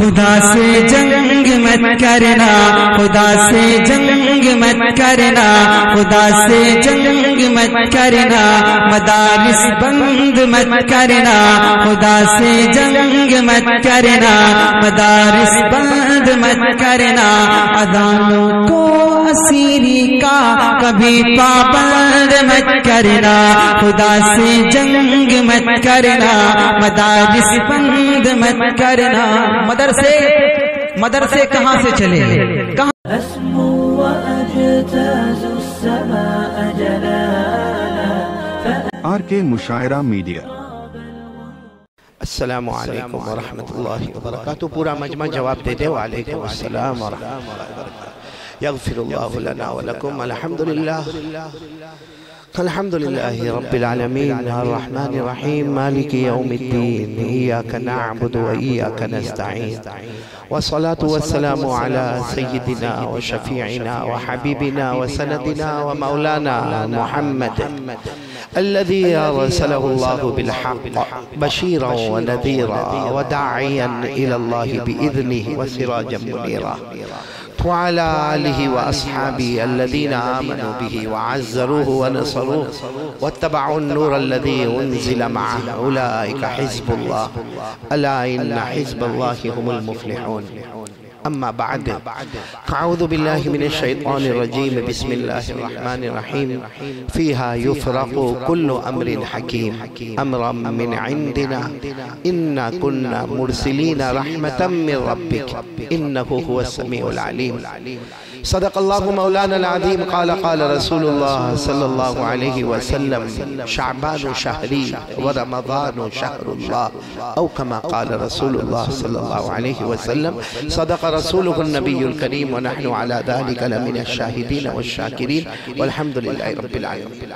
خدا سے جنگ مت کرنا، خدا سے جنگ مت کرنا، خدا سے جنگ مت کرنا، مدارس بند مت کرنا، خدا سے جنگ مت کرنا، مدارس بند مت کرنا، اذانوں کو اسیری کا کبھی پابند مت کرنا، خدا سے جنگ مت کرنا، مدارس بند مت کرنا۔ مدرسے کہاں سے چلے؟ اسمو واجتاز السماء جلالا آر کے مشاعرہ میڈیا۔ السلام علیکم ورحمۃ اللہ وبرکاتہ۔ پورا مجمع جواب دے دے۔ وعلیکم السلام ورحمۃ اللہ وبرکاتہ۔ یغفر اللہ لنا ولکم۔ الحمدللہ رب العالمین الرحمن الرحیم مالک یوم الدین، ایاک نعبد و ایاک نستعین، والصلاة والسلام على سیدنا و شفیعنا و حبیبنا و سندنا و مولانا محمد الذي أرسله الله بالحق بشيرا ونذيرا وداعيا إلى الله بإذنه وسراجا منيرا، وعلى آله وأصحابه الذين آمنوا به وعزروه ونصروه واتبعوا النور الذي أنزل معه، أولئك حزب الله، ألا إن حزب الله هم المفلحون۔ أما بعد، أعوذ بالله من الشيطان الرجيم، بسم الله الرحمن الرحيم، فيها يفرق كل أمر حكيم أمرا من عندنا إنا كنا مرسلين رحمة من ربك إنه هو السميع العليم۔ صدق الله مولانا العظيم۔ قال رسول الله صلى الله عليه وسلم، شعبان شهري ورمضان شهر الله، أو كما قال رسول الله صلى الله عليه وسلم، صدق رسوله النبي الكريم، ونحن على ذلك لمن الشاهدين والشاكرين، والحمد لله رب العالمين۔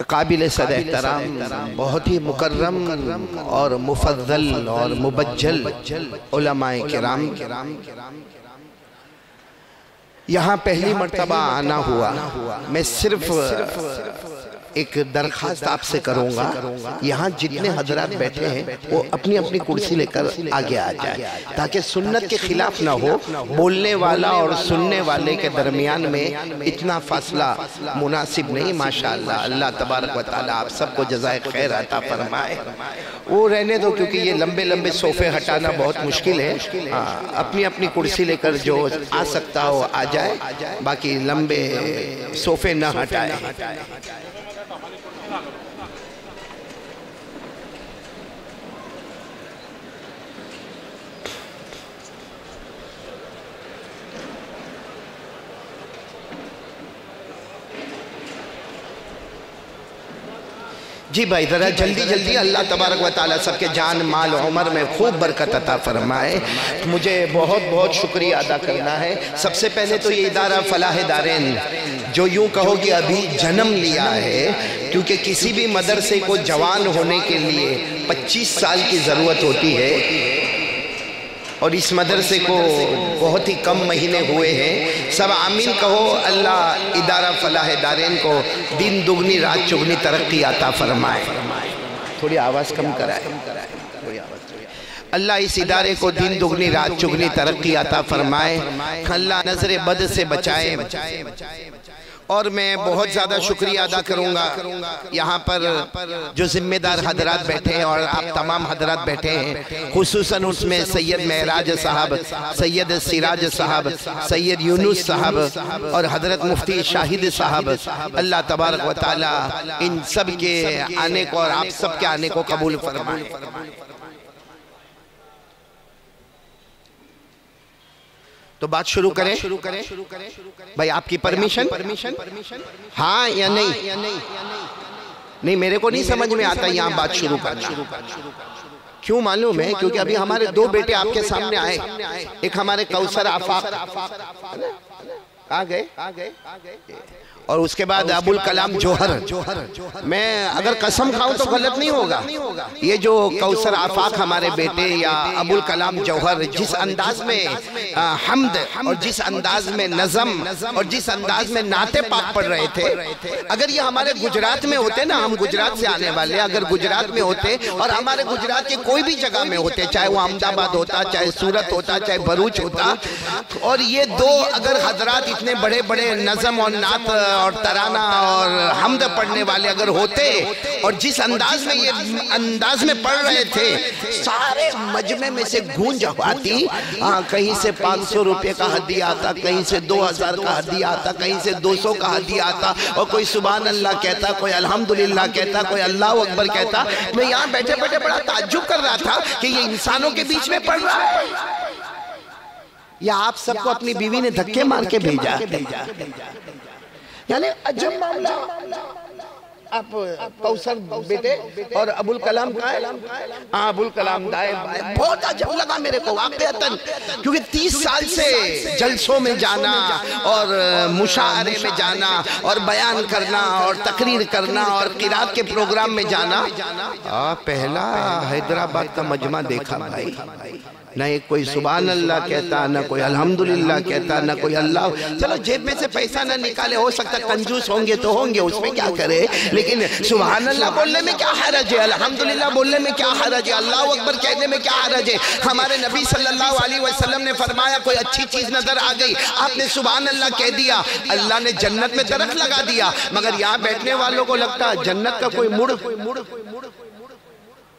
قابل صد احترام، بہت ہی مکرم اور مفضل اور مبجل علماء کرام، یہاں پہلی مرتبہ آنا ہوا۔ میں صرف ایک درخواست آپ سے کروں گا، یہاں جتنے حضرات بیٹھے ہیں وہ اپنی اپنی کرسی لے کر آگے آ جائیں، تاکہ سنت کے خلاف نہ ہو۔ بولنے والا اور سننے والے کے درمیان میں اتنا فاصلہ مناسب نہیں۔ ماشاءاللہ، اللہ تبارک و تعالی آپ سب کو جزائے خیر عطا فرمائے۔ وہ رہنے دو، کیونکہ یہ لمبے لمبے صوفے ہٹانا بہت مشکل ہے۔ اپنی اپنی کرسی لے کر جو آ سکتا ہو آ جائے، باقی لمبے صوفے نہ ہٹائے۔ جی بھائی، ذرا جلدی جلدی، اللہ تبارک و تعالیٰ سب کے جان مال عمر میں خوب برکت عطا فرمائے۔ مجھے بہت بہت شکریہ ادا کرنا ہے۔ سب سے پہلے تو یہ ادارہ فلاح دارین، جو یوں کہو کہ ابھی جنم لیا ہے، کیونکہ کسی بھی مدرسے کو جوان ہونے کے لیے 25 سال کی ضرورت ہوتی ہے، اور اس مدرسے کو بہت ہی کم مہینے ہوئے ہیں۔ سب آمین کہو۔ اللہ ادارہ فلاح دارین کو دن دگنی رات چگنی ترقی عطا فرمائے۔ تھوڑی آواز کم کرائے۔ اللہ اس ادارے کو دن دگنی رات چگنی ترقی عطا فرمائے۔ اللہ نظر بد سے بچائے۔ اور میں بہت زیادہ شکریہ ادا کروں گا یہاں پر جو ذمہ دار حضرات بیٹھے ہیں اور آپ تمام حضرات بیٹھے ہیں، خصوصاً اس میں سید معراج صاحب، سید سراج صاحب، سید یونس صاحب اور حضرت مفتی شاہد صاحب۔ اللہ تبارک و تعالی ان سب کے آنے کو اور آپ سب کے آنے کو قبول فرمائے۔ تو بات شروع کریں بھائی، آپ کی پرمیشن؟ ہاں یا نہیں؟ نہیں، میرے کو نہیں سمجھ میں آتا یہاں بات شروع کرنا۔ کیوں معلوم ہے؟ کیونکہ ابھی ہمارے دو بیٹے آپ کے سامنے آئے، ایک ہمارے کوثر آفاق، کہاں گئے؟ اور اس کے بعد ابو الکلام جوہر. میں اگر قسم کھاؤں تو غلط نہیں ہوگا. یہ جو کوثر آفاق ہمارے بیٹے یا ابو الکلام جوہر جس انداز میں حمد اور جس انداز میں نظم اور جس انداز میں نعت پاک پڑھ رہے تھے، اگر یہ ہمارے گجرات میں ہوتے نا، ہم گجرات سے آنے والے، اگر گجرات میں ہوتے اور ہمارے گجرات کے کوئی بھی جگہ میں ہوتے، چاہے وہ احمد آباد ہوتا، چاہے سورت ہوتا، چاہے بھروچ ہوتا، اور یہ دو اگر حضرات اتنے بڑے بڑے نظم اور نعت اور ترانہ اور حمد پڑھنے والے اگر ہوتے اور جس انداز میں یہ انداز میں پڑھ رہے تھے، سارے مجمع میں سے گونج آتی. کہیں سے 500 روپے کا ہدیہ آتا، کہیں سے 2000 کا ہدیہ آتا، کہیں سے 200 کا ہدیہ آتا، اور کوئی سبحان اللہ کہتا، کوئی الحمدللہ کہتا، کوئی اللہ اکبر کہتا. میں یہاں بیٹھے بیٹھے بڑا تعجب کر رہا تھا کہ یہ انسانوں کے بیچ میں پڑھ رہا ہے یا آپ سب کو اپنی بیوی نے دھکے مار کے بھیجا. یعنی عجب معاملہ. آپ کوثر بیٹے اور ابو الکلام کہاں ہے؟ ابو الکلام دائیں بائیں. بہت عجب لگا میرے کو واقعتاً، کیونکہ 30 سال سے جلسوں میں جانا اور مشاعرے میں جانا اور بیان کرنا اور تقریر کرنا اور قرات کے پروگرام میں جانا. پہلا حیدرآباد کا مجمع دیکھا بھائی. نہ ایک کوئی سبحان اللہ کہتا، نہ کوئی الحمدللہ کہتا، نہ کوئی اللہ. چلو جیب میں سے پیسہ نہ نکالے، ہو سکتا کنجوس ہوں گے تو ہوں گے، اس میں کیا کرے، لیکن سبحان اللہ بولنے میں کیا حرج ہے، الحمدللہ بولنے میں کیا حرج ہے، اللہ اکبر کہنے میں کیا حرج ہے. ہمارے نبی صلی اللہ علیہ وسلم نے فرمایا کوئی اچھی چیز نظر آ گئی، آپ نے سبحان اللہ کہہ دیا، اللہ نے جنت میں درخت لگا دیا. مگر یہاں بیٹھنے والوں کو لگتا ہے جنت کا کوئی مڑ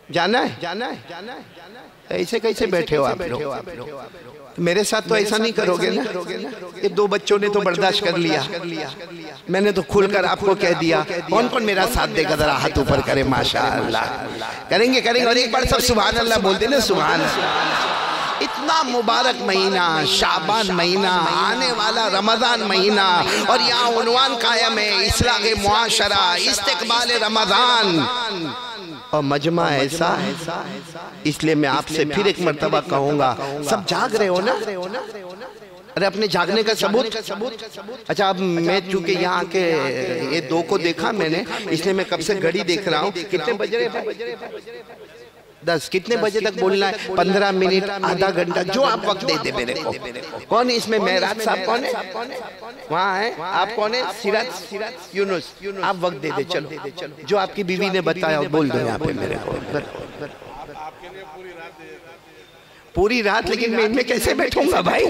جانا ہے. ایسے کیسے بیٹھے ہو آپ لوگ؟ میرے ساتھ تو ایسا نہیں کرو گے نا. یہ 2 بچوں نے تو برداشت کر لیا، میں نے تو کھل کر آپ کو کہہ دیا. کون کون میرا ساتھ دے گا؟ ذرا ہاتھ اوپر کرے. ماشاءاللہ کریں گے. اور ایک بار سب سبحان اللہ بولتے نا. سبحان اللہ. اتنا مبارک مہینہ، شعبان مہینہ، آنے والا رمضان مہینہ، اور یہاں عنوان قائم ہے اصلاح معاشرہ، استقبال رمضان. اور مجمع ایسا ہے، اس لئے میں آپ سے پھر ایک مرتبہ کہوں گا، سب جاگ رہے ہو نا؟ ارے اپنے جاگنے کا ثبوت. اچھا اب میں چونکہ یہاں کے یہ 2 کو دیکھا میں نے، اس لئے میں کب سے گھڑی دیکھ رہا ہوں. کتنے بج رہے ہیں؟ 10. کتنے بجے تک بولنا ہے؟ 15 منٹ، آدھا گھنٹہ، جو آپ وقت دے دے میرے کو. کون ہے اس میں؟ معراج صاحب کون ہے؟ وہاں ہے. آپ کون ہے؟ سیرت یونس. آپ وقت دے دے. چلو جو آپ کی بیوی نے بتایا بول دو یہاں پہ میرے کو. پوری رات. لیکن میں ان میں کیسے بیٹھوں گا بھائی؟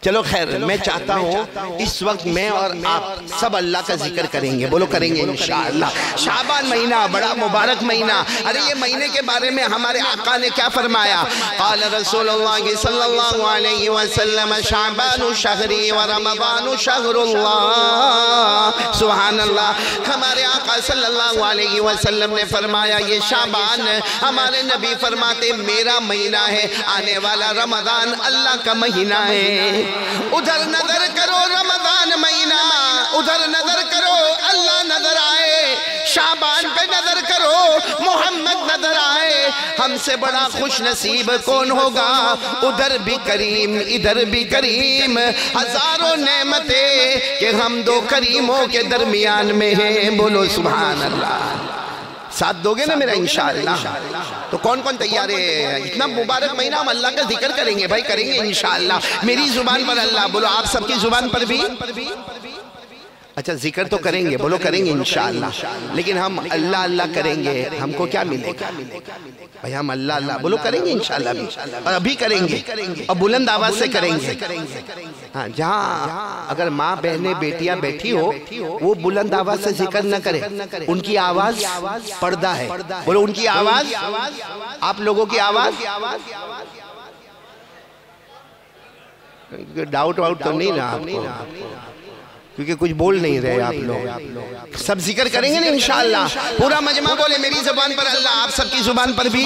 چلو خیر، میں چاہتا ہوں اس وقت میں اور آپ سب اللہ کا ذکر کریں گے. بولو کریں گے انشاءاللہ. شعبان مہینہ بڑا مبارک مہینہ. ارے یہ مہینے کے بارے میں ہمارے آقا نے کیا فرمایا؟ قال رسول اللہ صلی اللہ علیہ وسلم شعبان شہری و رمضان شہر اللہ. سبحان اللہ. ہمارے آقا صلی اللہ علیہ وسلم نے فرمایا یہ شعبان، ہمارے نبی فرماتے میرا مہینہ ہے، آنے والا رمضان اللہ کا مہینہ ہے. ادھر نظر کرو رمضان مہینہ، ادھر نظر کرو اللہ نظر آئے، شعبان پہ نظر کرو محمد نظر آئے. ہم سے بڑا خوش نصیب کون ہوگا؟ ادھر بھی کریم ادھر بھی کریم. ہزاروں نعمتیں کہ ہم 2 کریموں کے درمیان میں ہیں. بولو سبحان اللہ. ساتھ دو گے نا میرا انشاءاللہ؟ تو کون کون تیار ہے؟ اتنا مبارک مہینہ ہم اللہ کا ذکر کریں گے بھائی، کریں گے انشاءاللہ. میری زبان پر اللہ. بولو آپ سب کی زبان پر بھی. اچھا ذکر تو کریں گے. بولو کریں گے انشاءاللہ. لیکن ہم اللہ اللہ کریں گے، ہم کو کیا ملے گا بھائی؟ ہم اللہ اللہ بولو کریں گے انشاءاللہ بھی، اور ابھی کریں گے، اور بلند آواز سے کریں گے. ہاں جہاں اگر ماں بہنیں بیٹیاں بیٹھی ہو وہ بلند آواز سے ذکر نہ کرے، ان کی آواز پردہ ہے. بولو ان کی آواز، آپ لوگوں کی آواز. ڈاؤٹ واؤٹ تو نہیں نا آپ کو؟ کیونکہ کچھ بول نہیں رہے آپ لوگ. سب ذکر کریں گے نا انشاءاللہ. پورا مجمع بولے میری زبان پر اللہ. آپ سب کی زبان پر بھی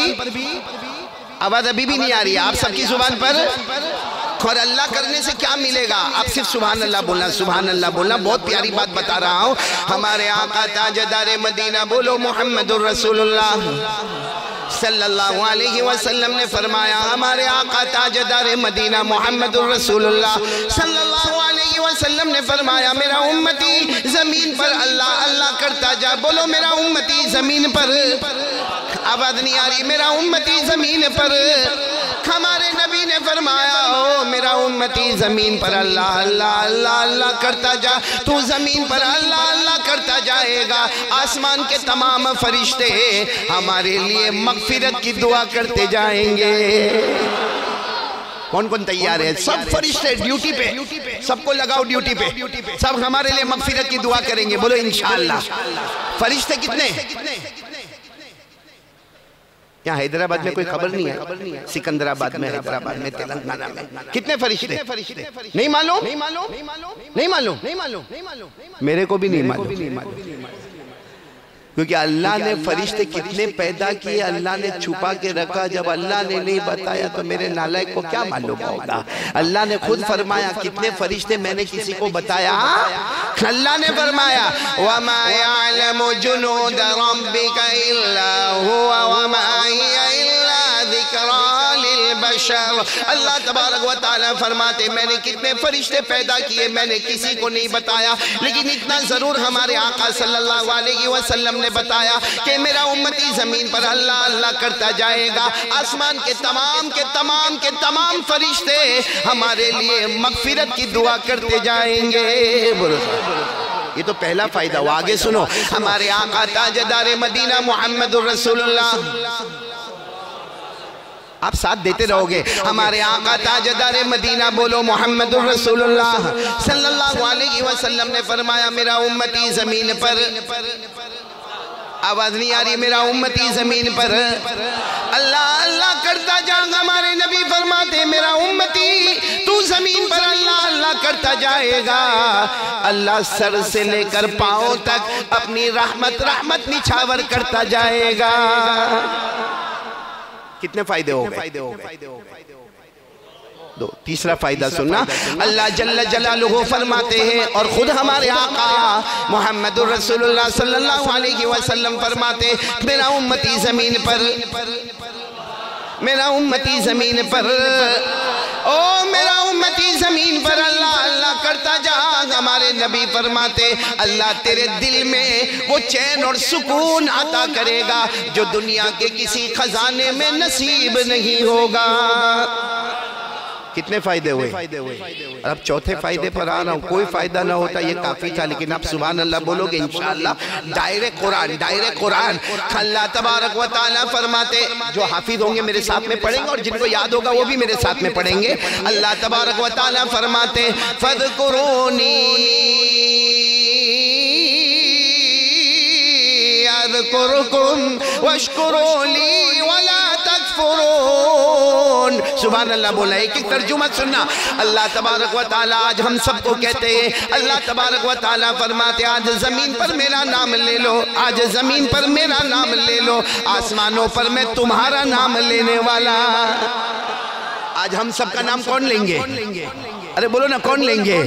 آواز ابھی بھی نہیں آ رہی ہے. آپ سب کی زبان پر. اور اللہ کرنے سے کیا ملے گا؟ آپ صرف سبحان اللہ بولنا، سبحان اللہ بولنا. بہت پیاری بات بتا رہا ہوں. ہمارے آقا تاجدار مدینہ بولو محمد الرسول اللہ صلی اللہ علیہ وسلم نے فرمایا، ہمارے آقا تاجدار مدینہ محمد الرسول اللہ صلی اللہ علیہ علیہ وسلم نے فرمایا میرا امتی زمین پر اللہ اللہ کرتا جا. بولو میرا امتی زمین پر, آواز نہیں آ رہی, میرا امتی زمین پر. ہمارے نبی نے فرمایا او میرا امتی زمین پر اللہ اللہ اللہ اللہ کرتا جا. تو زمین پر اللہ اللہ کرتا جائے گا, آسمان کے تمام فرشتے ہمارے لیے مغفرت کی دعا کرتے جائیں گے. کون کون تیار ہے؟ سب فرشتے ڈیوٹی پہ, سب کو لگاؤ ڈیوٹی پہ, سب ہمارے لیے مغفرت کی دعا کریں گے. بولو انشاءاللہ. فرشتے کتنے؟ یہاں حیدرآباد میں کوئی خبر نہیں ہے, سکندرآباد میں, حیدرآباد میں, تلنگانہ میں کتنے فرشتے؟ نہیں معلوم, نہیں معلوم, میرے کو بھی نہیں معلوم. کیونکہ اللہ نے فرشتے کتنے پیدا کیے اللہ نے چھپا کے رکھا. جب اللہ نے نہیں بتایا تو میرے نالائق کو کیا معلوم ہوگا؟ اللہ نے خود فرمایا کتنے فرشتے میں نے کسی کو بتایا. اللہ نے فرمایا وَمَا يَعْلَمُ جُنُودَ رَبِّكَ إِلَّا هُوَ وَمَا هِيَ إِلَّا ذِكْرَى لِلْبَشَرِ. اللہ تبارک و تعالیٰ فرماتے میں نے کتنے فرشتے پیدا کیے میں نے کسی کو نہیں بتایا, لیکن اتنا ضرور ہمارے آقا صلی اللہ علیہ وسلم نے بتایا کہ میرا امتی زمین پر اللہ اللہ کرتا جائے گا, آسمان کے تمام فرشتے ہمارے لیے مغفرت کی دعا کرتے جائیں گے. یہ تو پہلا فائدہ ہوا. آگے سنو, ہمارے آقا تاجدار مدینہ محمد الرسول اللہ, آپ ساتھ دیتے رہو گے, ہمارے آقا تاجدار مدینہ بولو محمد الرسول اللہ صلی اللہ علیہ وسلم نے فرمایا میرا امتی زمین پر, آواز نہیں آ رہی, میرا امتی زمین پر اللہ اللہ کرتا جا. ہمارے نبی فرماتے میرا امتی تو زمین پر اللہ اللہ کرتا جائے گا, اللہ سر سے لے کر پاؤں تک اپنی رحمت نچھاور کرتا جائے گا. کتنے فائدے ہو گئے؟ دو. تیسرا فائدہ سننا, اللہ جل جلالہ فرماتے ہیں اور خود ہمارے آقا محمد الرسول اللہ صلی اللہ علیہ وسلم فرماتے میرا امتی زمین پر, میرا امتی زمین پر, او میرا امتی زمین پر اللہ اللہ کرتا جا. ہمارے نبی فرماتے اللہ تیرے دل میں وہ چین اور سکون عطا کرے گا جو دنیا کے کسی خزانے میں نصیب نہیں ہوگا. کتنے فائدے ہوئے؟ اب چوتھے فائدے پر آ رہا ہوں. کوئی فائدہ نہ ہوتا یہ کافی تھا, لیکن آپ سبحان اللہ بولو گے انشاءاللہ. دائرے قرآن اللہ تبارک و تعالیٰ فرماتے, جو حافظ ہوں گے میرے ساتھ میں پڑھیں گے اور جن کو یاد ہوگا وہ بھی میرے ساتھ میں پڑھیں گے. اللہ تبارک و تعالیٰ فرماتے فَاذْكُرُونِي أَذْكُرْكُمْ وَاشْكُرُوا لِي وَلَا تَكْفُرُونَ. سبحان اللہ بولا. ایک ایک ترجمہ سننا. اللہ تبارک و تعالیٰ آج ہم سب کو کہتے ہیں, اللہ تبارک و تعالیٰ فرماتے آج زمین پر میرا نام لے لو, آج زمین پر میرا نام لے لو, آسمانوں پر میں تمہارا نام لینے والا. آج ہم سب کا نام کون لیں گے؟ ارے بولو نا کون لیں گے؟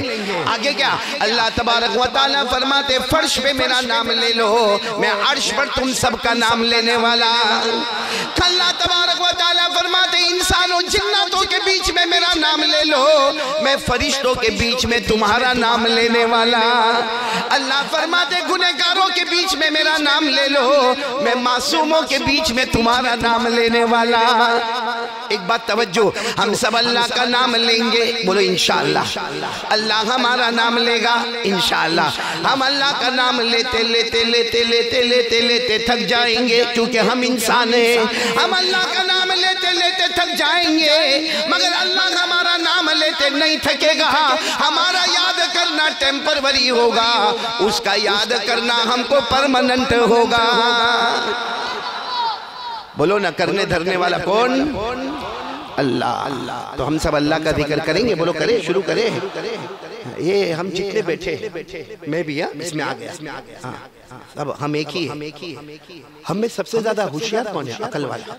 آگے کیا اللہ تبارک و تعالیٰ فرماتے فرش پہ میرا نام لے لو, میں عرش پر تم سب کا نام لینے والا. اللہ تبارک و تعالیٰ فرماتے انسانوں جناتوں کے بیچ میں میرا نام لے لو, میں فرشتوں کے بیچ میں تمہارا نام لینے والا. اللہ فرماتے گنہگاروں کے بیچ میں میرا نام لے لو, میں معصوموں کے بیچ میں تمہارا نام لینے والا. ایک بات توجہ, ہم سب اللہ کا نام لیں گے, بولو انشاءاللہ. اللہ ہمارا نام لے گا انشاءاللہ. ہم اللہ کا نام لیتے لیتے لیتے لیتے لیتے لیتے تھک جائیں گے, کیونکہ ہم انسان ہیں. ہم اللہ کا نام لیتے لیتے تھک جائیں گے, مگر اللہ ہمارا نام لیتے نہیں تھکے گا. ہمارا یاد کرنا ٹیمپروری ہوگا, اس کا یاد کرنا ہم کو پرمننٹ ہوگا. بولو نا کرنے دھرنے والا کون؟ اللہ. تو ہم سب اللہ کا ذکر کریں گے. بولو کریں, شروع کریں. یہ ہم جتنے بیٹھے, میں بھی اس میں آ گیا. اب ہم ایک ہی, ہم میں سب سے زیادہ ہوشیار کون ہے؟ عقل والا.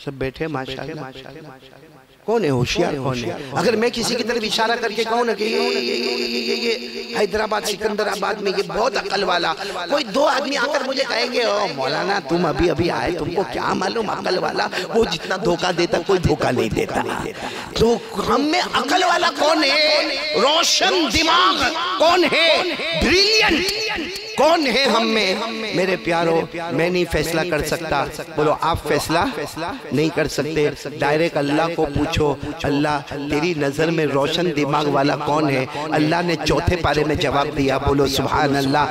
سب بیٹھے ماشاءاللہ. کون ہے ہوشیار کون ہے؟ اگر میں کسی کی طرف اشارہ کر کے کہوں نا کہ یہ حیدرآباد سکندر آباد میں یہ بہت عقل والا، کوئی دو آدمی آ کر مجھے کہیں گے او مولانا تم ابھی آئے، تم کو کیا معلوم عقل والا وہ جتنا دھوکہ دیتا کوئی دھوکہ نہیں دیتا. تو ہم میں عقل والا کون ہے؟ روشن دماغ کون ہے؟ بریلینٹ کون ہے ہم میں؟ میرے پیارو، میں نہیں فیصلہ کر سکتا. بولو آپ فیصلہ نہیں کر سکتے. ڈائریکٹ اللہ کو پوچھو، اللہ تیری نظر میں روشن دماغ والا کون ہے؟ اللہ نے چوتھے پارے میں جواب دیا. بولو سبحان اللہ.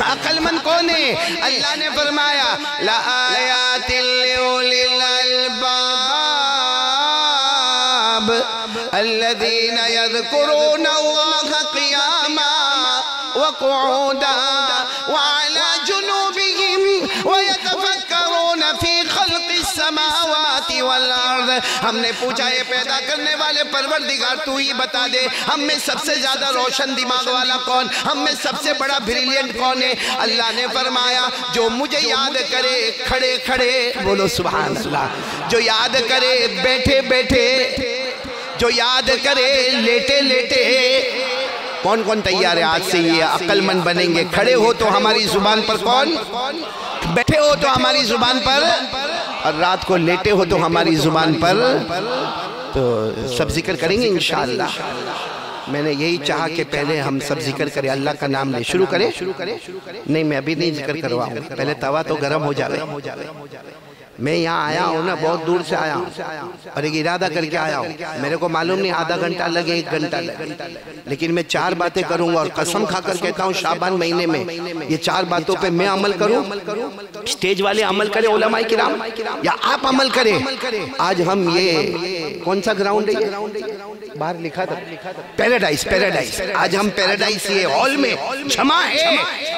عقل مند کون ہے؟ اللہ نے فرمایا لآیات لأولی الالباب الذین یذکرون اللہ قیاما وقعودا وعلى جنوبهم ويتفكرون في خلق السماوات والارض. ہم نے پوچھا یہ پیدا کرنے والے پروردگار تو ہی بتا دے ہم میں سب سے زیادہ روشن دماغ والا کون، ہم میں سب سے بڑا بریلینٹ کون ہے؟ اللہ نے فرمایا جو مجھے یاد کرے کھڑے کھڑے، بولو سبحان اللہ، جو یاد کرے بیٹھے بیٹھے، جو یاد کرے لیٹے لیٹے. کون کون تیار ہے آج سے یہ عقل مند بنیں گے؟ کھڑے ہو تو ہماری زبان پر کون، بیٹھے ہو تو ہماری زبان پر، اور رات کو لیٹے ہو تو ہماری زبان پر. تو سب ذکر کریں گے انشاءاللہ. میں نے یہی چاہا کہ پہلے ہم سب ذکر کریں، اللہ کا نام لیں. شروع کریں؟ نہیں میں ابھی نہیں ذکر کرواؤں، پہلے توا تو گرم ہو جاوے. میں یہاں آیا ہوں نا، بہت دور سے آیا ہوں اور ایک ارادہ کر کے آیا ہوں. میرے کو معلوم نہیں آدھا گھنٹہ لگے 1 گھنٹہ لگے، لیکن میں 4 باتیں کروں گا اور قسم کھا کر کہتا ہوں شعبان مہینے میں یہ 4 باتوں پہ میں عمل کروں، سٹیج والے عمل کریں علماء کرام، یا آپ عمل کریں. آج ہم یہ کون سا گراؤنڈ ہے؟ باہر لکھا تھا پیراڈائز. آج ہم پیراڈائز یہ ہال میں جمع ہے.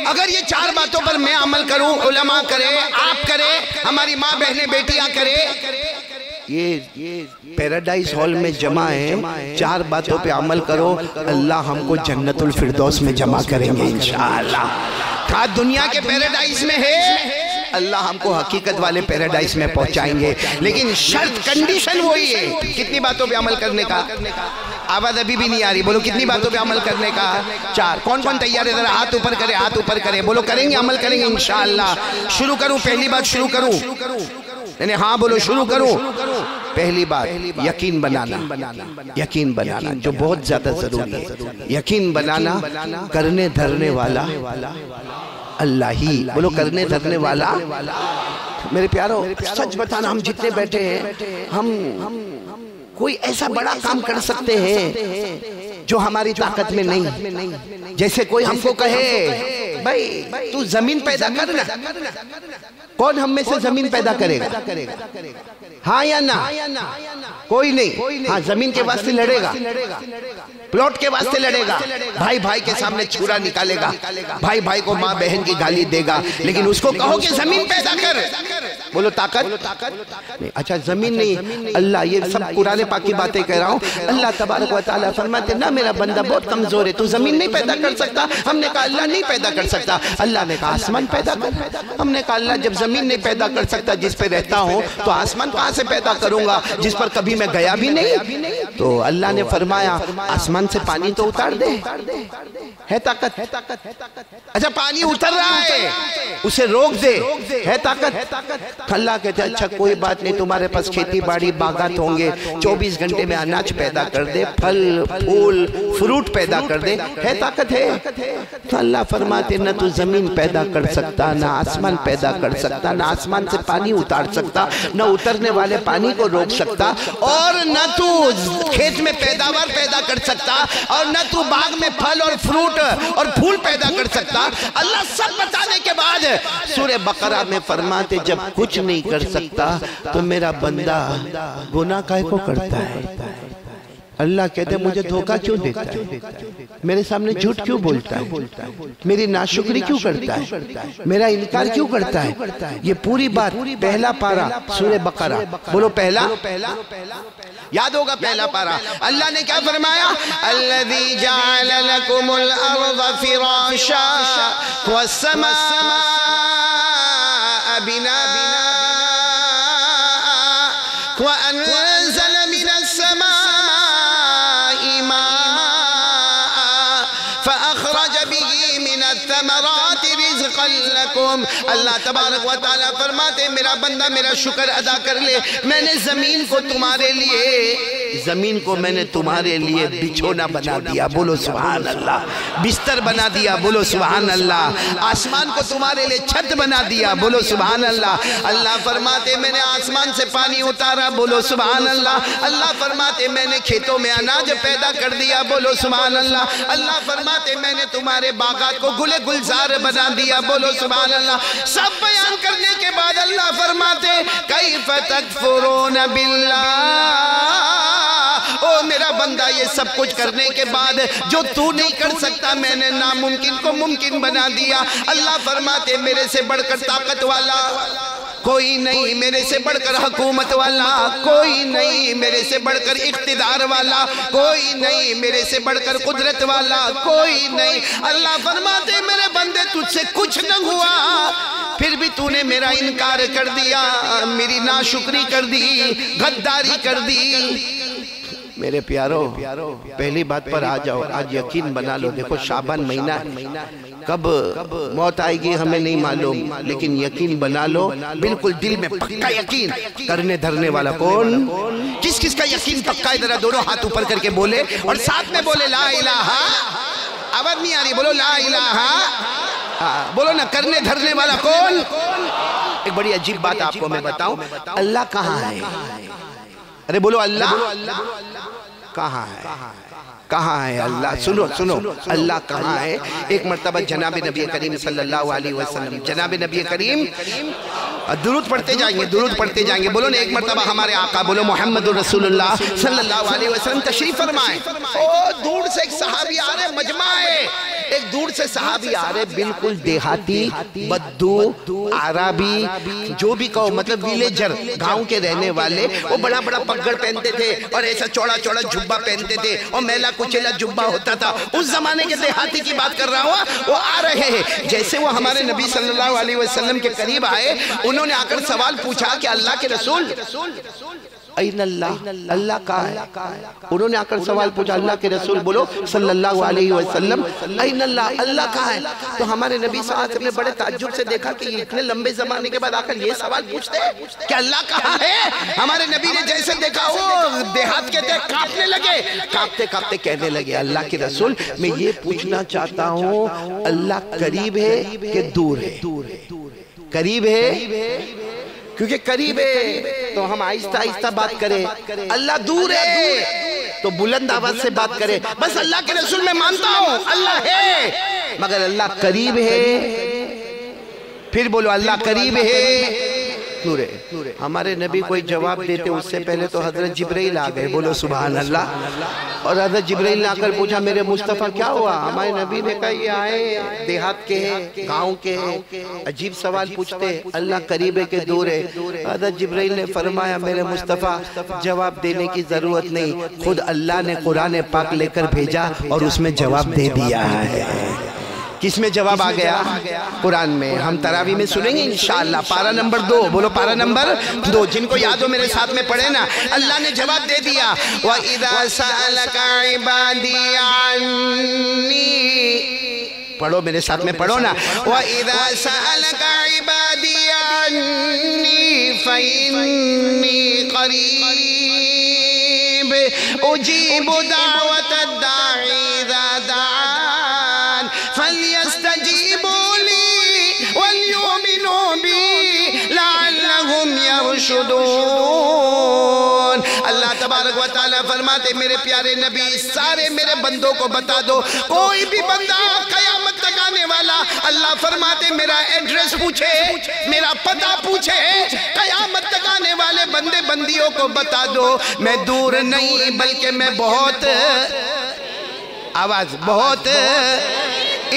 اگر یہ 4 باتوں پر میں عمل کروں، علماء کرے، آپ کرے، ہماری ماں بہنیں بیٹیاں کرے، یہ پیراڈائز ہال میں جمع ہے. 4 باتوں پہ عمل کرو، اللہ ہم کو جنت الفردوس میں جمع کریں گے انشاءاللہ. کہا دنیا کے پیراڈائز میں ہے، اللہ ہم کو حقیقت والے پیراڈائز میں پہنچائیں گے. لیکن شرط کنڈیشن وہی ہے. کتنی باتوں پہ عمل کرنے کا؟ آواز ابھی بھی نہیں آ رہی. بولو کتنی باتوں پہ عمل کرنے کا؟ 4. کون کون تیار ہے؟ ذرا ہاتھ اوپر کرے، ہاتھ اوپر کرے. بولو کریں گے، عمل کریں گے انشاءاللہ. شروع کروں؟ پہلی بات شروع کروں؟ یعنی ہاں بولو شروع کروں. پہلی بات یقین بنانا. یقین بنانا جو بہت زیادہ ضروری ہے. یقین بنانا کرنے دھرنے والا اللہ ہی. بولو کرنے دھرنے والا. میرے پیارو سچ بتانا، ہم جتنے بیٹھے ہیں ہم کوئی ایسا بڑا کام کر سکتے ہیں جو ہماری طاقت میں نہیں. جیسے کوئی ہم کو کہے بھائی تو زمین پیدا کرنا، کون ہم میں سے زمین پیدا کرے گا؟ ہاں یا نہ؟ کوئی نہیں. ہاں زمین کے واسطے لڑے گا، پلاٹ کے واسطے لڑے گا، بھائی بھائی کے سامنے چھرا نکالے گا، بھائی بھائی کو ماں بہن کی گالی دے گا. لیکن اس کو کہو کہ زمین پیدا کر، بولو طاقت نہیں. اچھا زمین نہیں، اللہ. یہ سب قرآن پاک کی باتیں کہہ رہا ہوں. اللہ تبارک و تعالیٰ فرماتے نہ میرا بندہ بہت کمزور ہے، تو زمین نہیں پیدا کر سکتا. ہم نے کہا اللہ نہیں پیدا کر سکتا. اللہ نے کہا آسمان پیدا کر. ہم نے کہا اللہ جب زمین نہیں پیدا کر سکتا جس پہ رہتا ہوں تو آسمان کہاں سے پیدا کروں گا جس پر کبھی میں گیا بھی نہیں؟ تو اللہ نے فرمایا آسمان سے پانی تو اتار دے. ہے طاقت؟ اچھا پانی اتر رہا ہے، اسے روک دے. ہے طاقت؟ اللہ کہتے اچھا کوئی بات نہیں، تمہارے پاس کھیتی باڑی باغات ہوں گے، 24 گھنٹے میں اناج پیدا کر دے، پھل پھول فروٹ پیدا کر دے. ہے طاقت ہے؟ تو اللہ فرماتے نہ تو زمین پیدا کر سکتا، نہ آسمان پیدا کر سکتا، نہ آسمان سے پانی اتار سکتا، نہ اترنے والے پانی کو روک سکتا، اور نہ تو کھیت میں پیداوار پیدا کر سکتا، اور نہ تو باغ میں پھل اور فروٹ اور پھول پیدا کر سکتا. اللہ سب بتانے کے بعد سورہ بقرہ میں فرماتے جب کچھ نہیں کر سکتا تو میرا بندہ گناہ کائے کو کرتا ہے. اللہ کہتے ہیں مجھے دھوکہ کیوں دیتا ہے، میرے سامنے جھوٹ کیوں بولتا ہے، میری ناشکری کیوں کرتا ہے، میرا انکار کیوں کرتا ہے. یہ پوری بات پہلا پارہ سورہ بقرہ. بولو پہلا. یاد ہوگا پہلا پارہ. اللہ نے کیا فرمایا؟ الذی جعل لکم الارض فراشا والسماء بناء وَأَنزَلَ مِنَ السَّمَاءِ مَاءً فَأَخْرَجَ بِهِ مِنَ الثَّمَرَاتِ رِزْقًا لَكُمْ۔ اللہ تبارک و تعالیٰ فرماتے میرا بندہ میرا شکر ادا کر لے، میں نے زمین کو تمہارے لیے بچھونا بنا دیا، بولو سبحان اللہ، بستر بنا دیا، بولو سبحان اللہ، آسمان کو تمہارے لیے چھت بنا دیا، بولو سبحان اللہ۔ اللہ فرماتے میں نے آسمان سے پانی اتارا، بولو سبحان اللہ۔ اللہ فرماتے میں نے کھیتوں میں اناج پیدا کر دیا، بولو سبحان اللہ۔ اللہ فرماتے میں نے تمہارے باغات کو گل گلزار بنا دیا، بولو سبحان اللہ۔ سب بیان کرنے کے بعد اللہ فرماتے کیف تکفرون باللہ، او میرا بندہ یہ سب کچھ کرنے کے بعد جو تو نہیں کر سکتا میں نے ناممکن کو ممکن بنا دیا۔ اللہ فرماتے میرے سے بڑھ کر طاقت والا کوئی نہیں، میرے سے بڑھ کر حکومت والا کوئی نہیں، میرے سے بڑھ کر اقتدار والا کوئی نہیں، میرے سے بڑھ کر قدرت والا کوئی نہیں۔ اللہ فرماتے میرے بندے تجھ سے کچھ نہ ہوا، پھر بھی تو نے میرا انکار کر دیا، میری ناشکری کر دی، غداری کر دی۔ میرے پیارو پہلی بات پر آ جاؤ، آج یقین بنا لو، دیکھو شعبان مہینہ کب موت آئے گی ہمیں نہیں معلوم، لیکن یقین بنا لو، بالکل دل میں پکا یقین کرنے دھرنے والا کون؟ کس کس کا یقین پکا ہے؟ ذرا دونوں ہاتھ اوپر کر کے بولے اور ساتھ میں بولے لا الہ، آواز نہیں آ رہی، بولو لا الہ، بولو نا، کرنے دھرنے والا کون؟ ایک بڑی عجیب بات آپ کو میں بتاؤں، اللہ کہاں ہے؟ ارے بولو اللہ کہاں ہے؟ کہاں ہے اللہ؟ سنو اللہ کہاں ہے؟ ایک مرتبہ جناب نبی کریم صلی اللہ علیہ وسلم، جناب نبی کریم درود پڑھتے جائیں گے، بولو نا ایک مرتبہ ہمارے آقا، بولو محمد رسول اللہ صلی اللہ علیہ وسلم تشریف فرمائیں۔ دور سے ایک صحابی آ رہے، مجمع ہے، ایک دور سے صحابی آ رہے، بالکل دیہاتی، بدو، عربی، جو بھی کہو، مطلب ویلیجر، گاؤں کے رہنے والے، وہ بڑا بڑا پگڑ پہنتے تھے اور ایسا چوڑا چوڑا جبہ پہنتے تھے اور میلا کچیلا جبہ ہوتا تھا، اس زمانے کے دیہاتی کی بات کر رہا ہوں۔ وہ آ رہے ہیں، جیسے وہ ہمارے نبی صلی اللہ علیہ وسلم کے قریب آئے، انہوں نے آ کر سوال پوچھا کہ اللہ کے رسول این اللہ، اللہ کہاں ہے؟ انہوں نے آ کر سوال پوچھا اللہ کے رسول بولو صلی اللہ علیہ وسلم این اللہ، اللہ کہاں ہے؟ تو ہمارے نبی صلی اللہ علیہ وسلم نے بڑے تعجب سے دیکھا کہ یہ اتنے لمبے زمانے کے بعد آ کر یہ سوال پوچھتے ہیں کہ اللہ کہاں ہے؟ ہمارے نبی نے جیسے دیکھا وہ دیہات کے تھے کانپنے لگے، کانپتے کانپتے کہنے لگے اللہ کے رسول میں یہ پوچھنا چاہتا ہوں اللہ قریب ہے کہ دور ہے؟ قریب ہے، کیونکہ قریب ہے تو ہم آہستہ آہستہ بات کریں، اللہ دور ہے تو بلند آواز سے بات کریں۔ بس اللہ کے رسول میں مانتا ہوں اللہ ہے، مگر اللہ قریب ہے، پھر بولو اللہ قریب ہے، دور ہے۔ ہمارے نبی کوئی جواب دیتے اس سے پہلے تو حضرت جبرائیل آ گئے، بولو سبحان اللہ، اور حضرت جبرائیل نے آ کر پوچھا میرے مصطفیٰ کیا ہوا؟ ہمارے نبی نے کہا یہ آئے دیہات کے ہیں، گاؤں کے ہیں، عجیب سوال پوچھتے اللہ قریب ہے کہ دور ہے؟ حضرت جبرائیل نے فرمایا میرے مصطفیٰ جواب دینے کی ضرورت نہیں، خود اللہ نے قرآن پاک لے کر بھیجا اور اس میں جواب دے دیا ہے۔ کس میں جواب آ گیا؟ قرآن میں۔ ہم تراویح میں سنیں گے انشاءاللہ، پارہ نمبر 2، بولو پارہ نمبر 2، جن کو یاد ہو میرے ساتھ میں پڑھے نا، اللہ نے جواب دے دیا وَإِذَا سَأَلَكَ عِبَادِي عَنِّي، پڑھو میرے ساتھ میں پڑھو نا، وَإِذَا سَأَلَكَ عِبَادِي عَنِّي فَإِنِّي قَرِيبٌ أُجِيبُ دَعْوَةَ الدَّاعِ إِذَا دَعَانِ فَلْيَسْتَجِيبُوا لِي وَلْيُؤْمِنُوا بِي لَعَلَّهُمْ يَرْشُدُونَ۔ اللہ تبارک و تعالیٰ فرماتے میرے پیارے نبی سارے میرے بندوں کو بتا دو، کوئی بھی بندہ قیامت تک آنے والا، اللہ فرماتے میرا ایڈریس پوچھے، میرا پتہ پوچھے، قیامت تک آنے والے بندے بندیوں کو بتا دو میں دور نہیں بلکہ میں بہت، آواز بہت،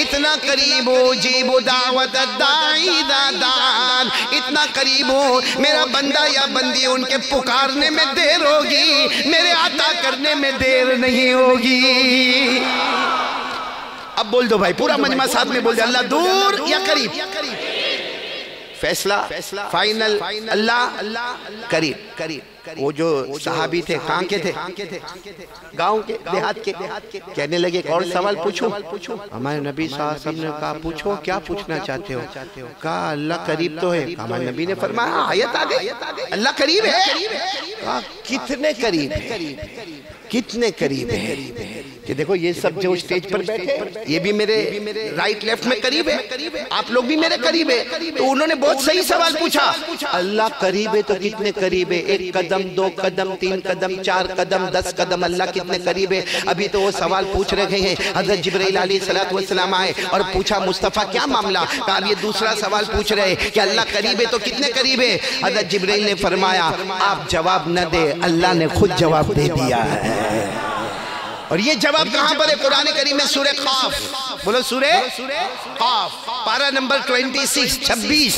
اتنا قریب ہو، جیب دعوت الداعی اذا دعان، اتنا قریب ہو میرا بندہ یا بندی ان کے پکارنے میں دیر ہوگی، میرے عطا کرنے میں دیر نہیں ہوگی۔ اب بول دو بھائی، پورا مجمع ساتھ میں بول دو اللہ دور یا قریب؟ فیصلہ فائنل اللہ قریب. وہ جو صحابی تھے کہاں کے تھے؟ گاؤں کے، دیہات کے. کہنے لگے ایک اور سوال پوچھوں. ہمارے نبی صلی اللہ علیہ وسلم نے کہا پوچھو، کیا پوچھنا چاہتے ہو؟ کہا اللہ قریب تو ہے. ہمارے نبی نے فرمایا آیت آ گئی اللہ قریب ہے. کہا کتنے قریب ہے؟ کتنے قریب ہے؟ کہ دیکھو یہ سب جو اسٹیج پر بیٹھے یہ بھی میرے رائٹ لیفٹ میں قریب ہے، آپ لوگ بھی میرے قریب ہے. تو انہوں نے بہت صحیح سوال پوچھا. اللہ قریب ہے تو کتنے قریب ہے؟ 1 قدم 2 قدم 3 قدم 4 قدم 10 قدم. اللہ کتنے قریب ہے؟ ابھی تو وہ سوال پوچھ رہے ہیں. حضرت جبرائیل علیہ السلام آئے اور پوچھا مصطفیٰ کیا معاملہ؟ کہا یہ دوسرا سوال پوچھ رہے کہ اللہ قریب ہے تو کتنے قریب ہے؟ حضرت جبرائیل نے فرمایا آپ جواب نہ دے، اللہ نے خود جواب دے دیا ہے. اور یہ جواب کہاں پر ہے؟ قرآن کریم میں سورہ قاف. بولو سورہ قاف پارہ نمبر 26.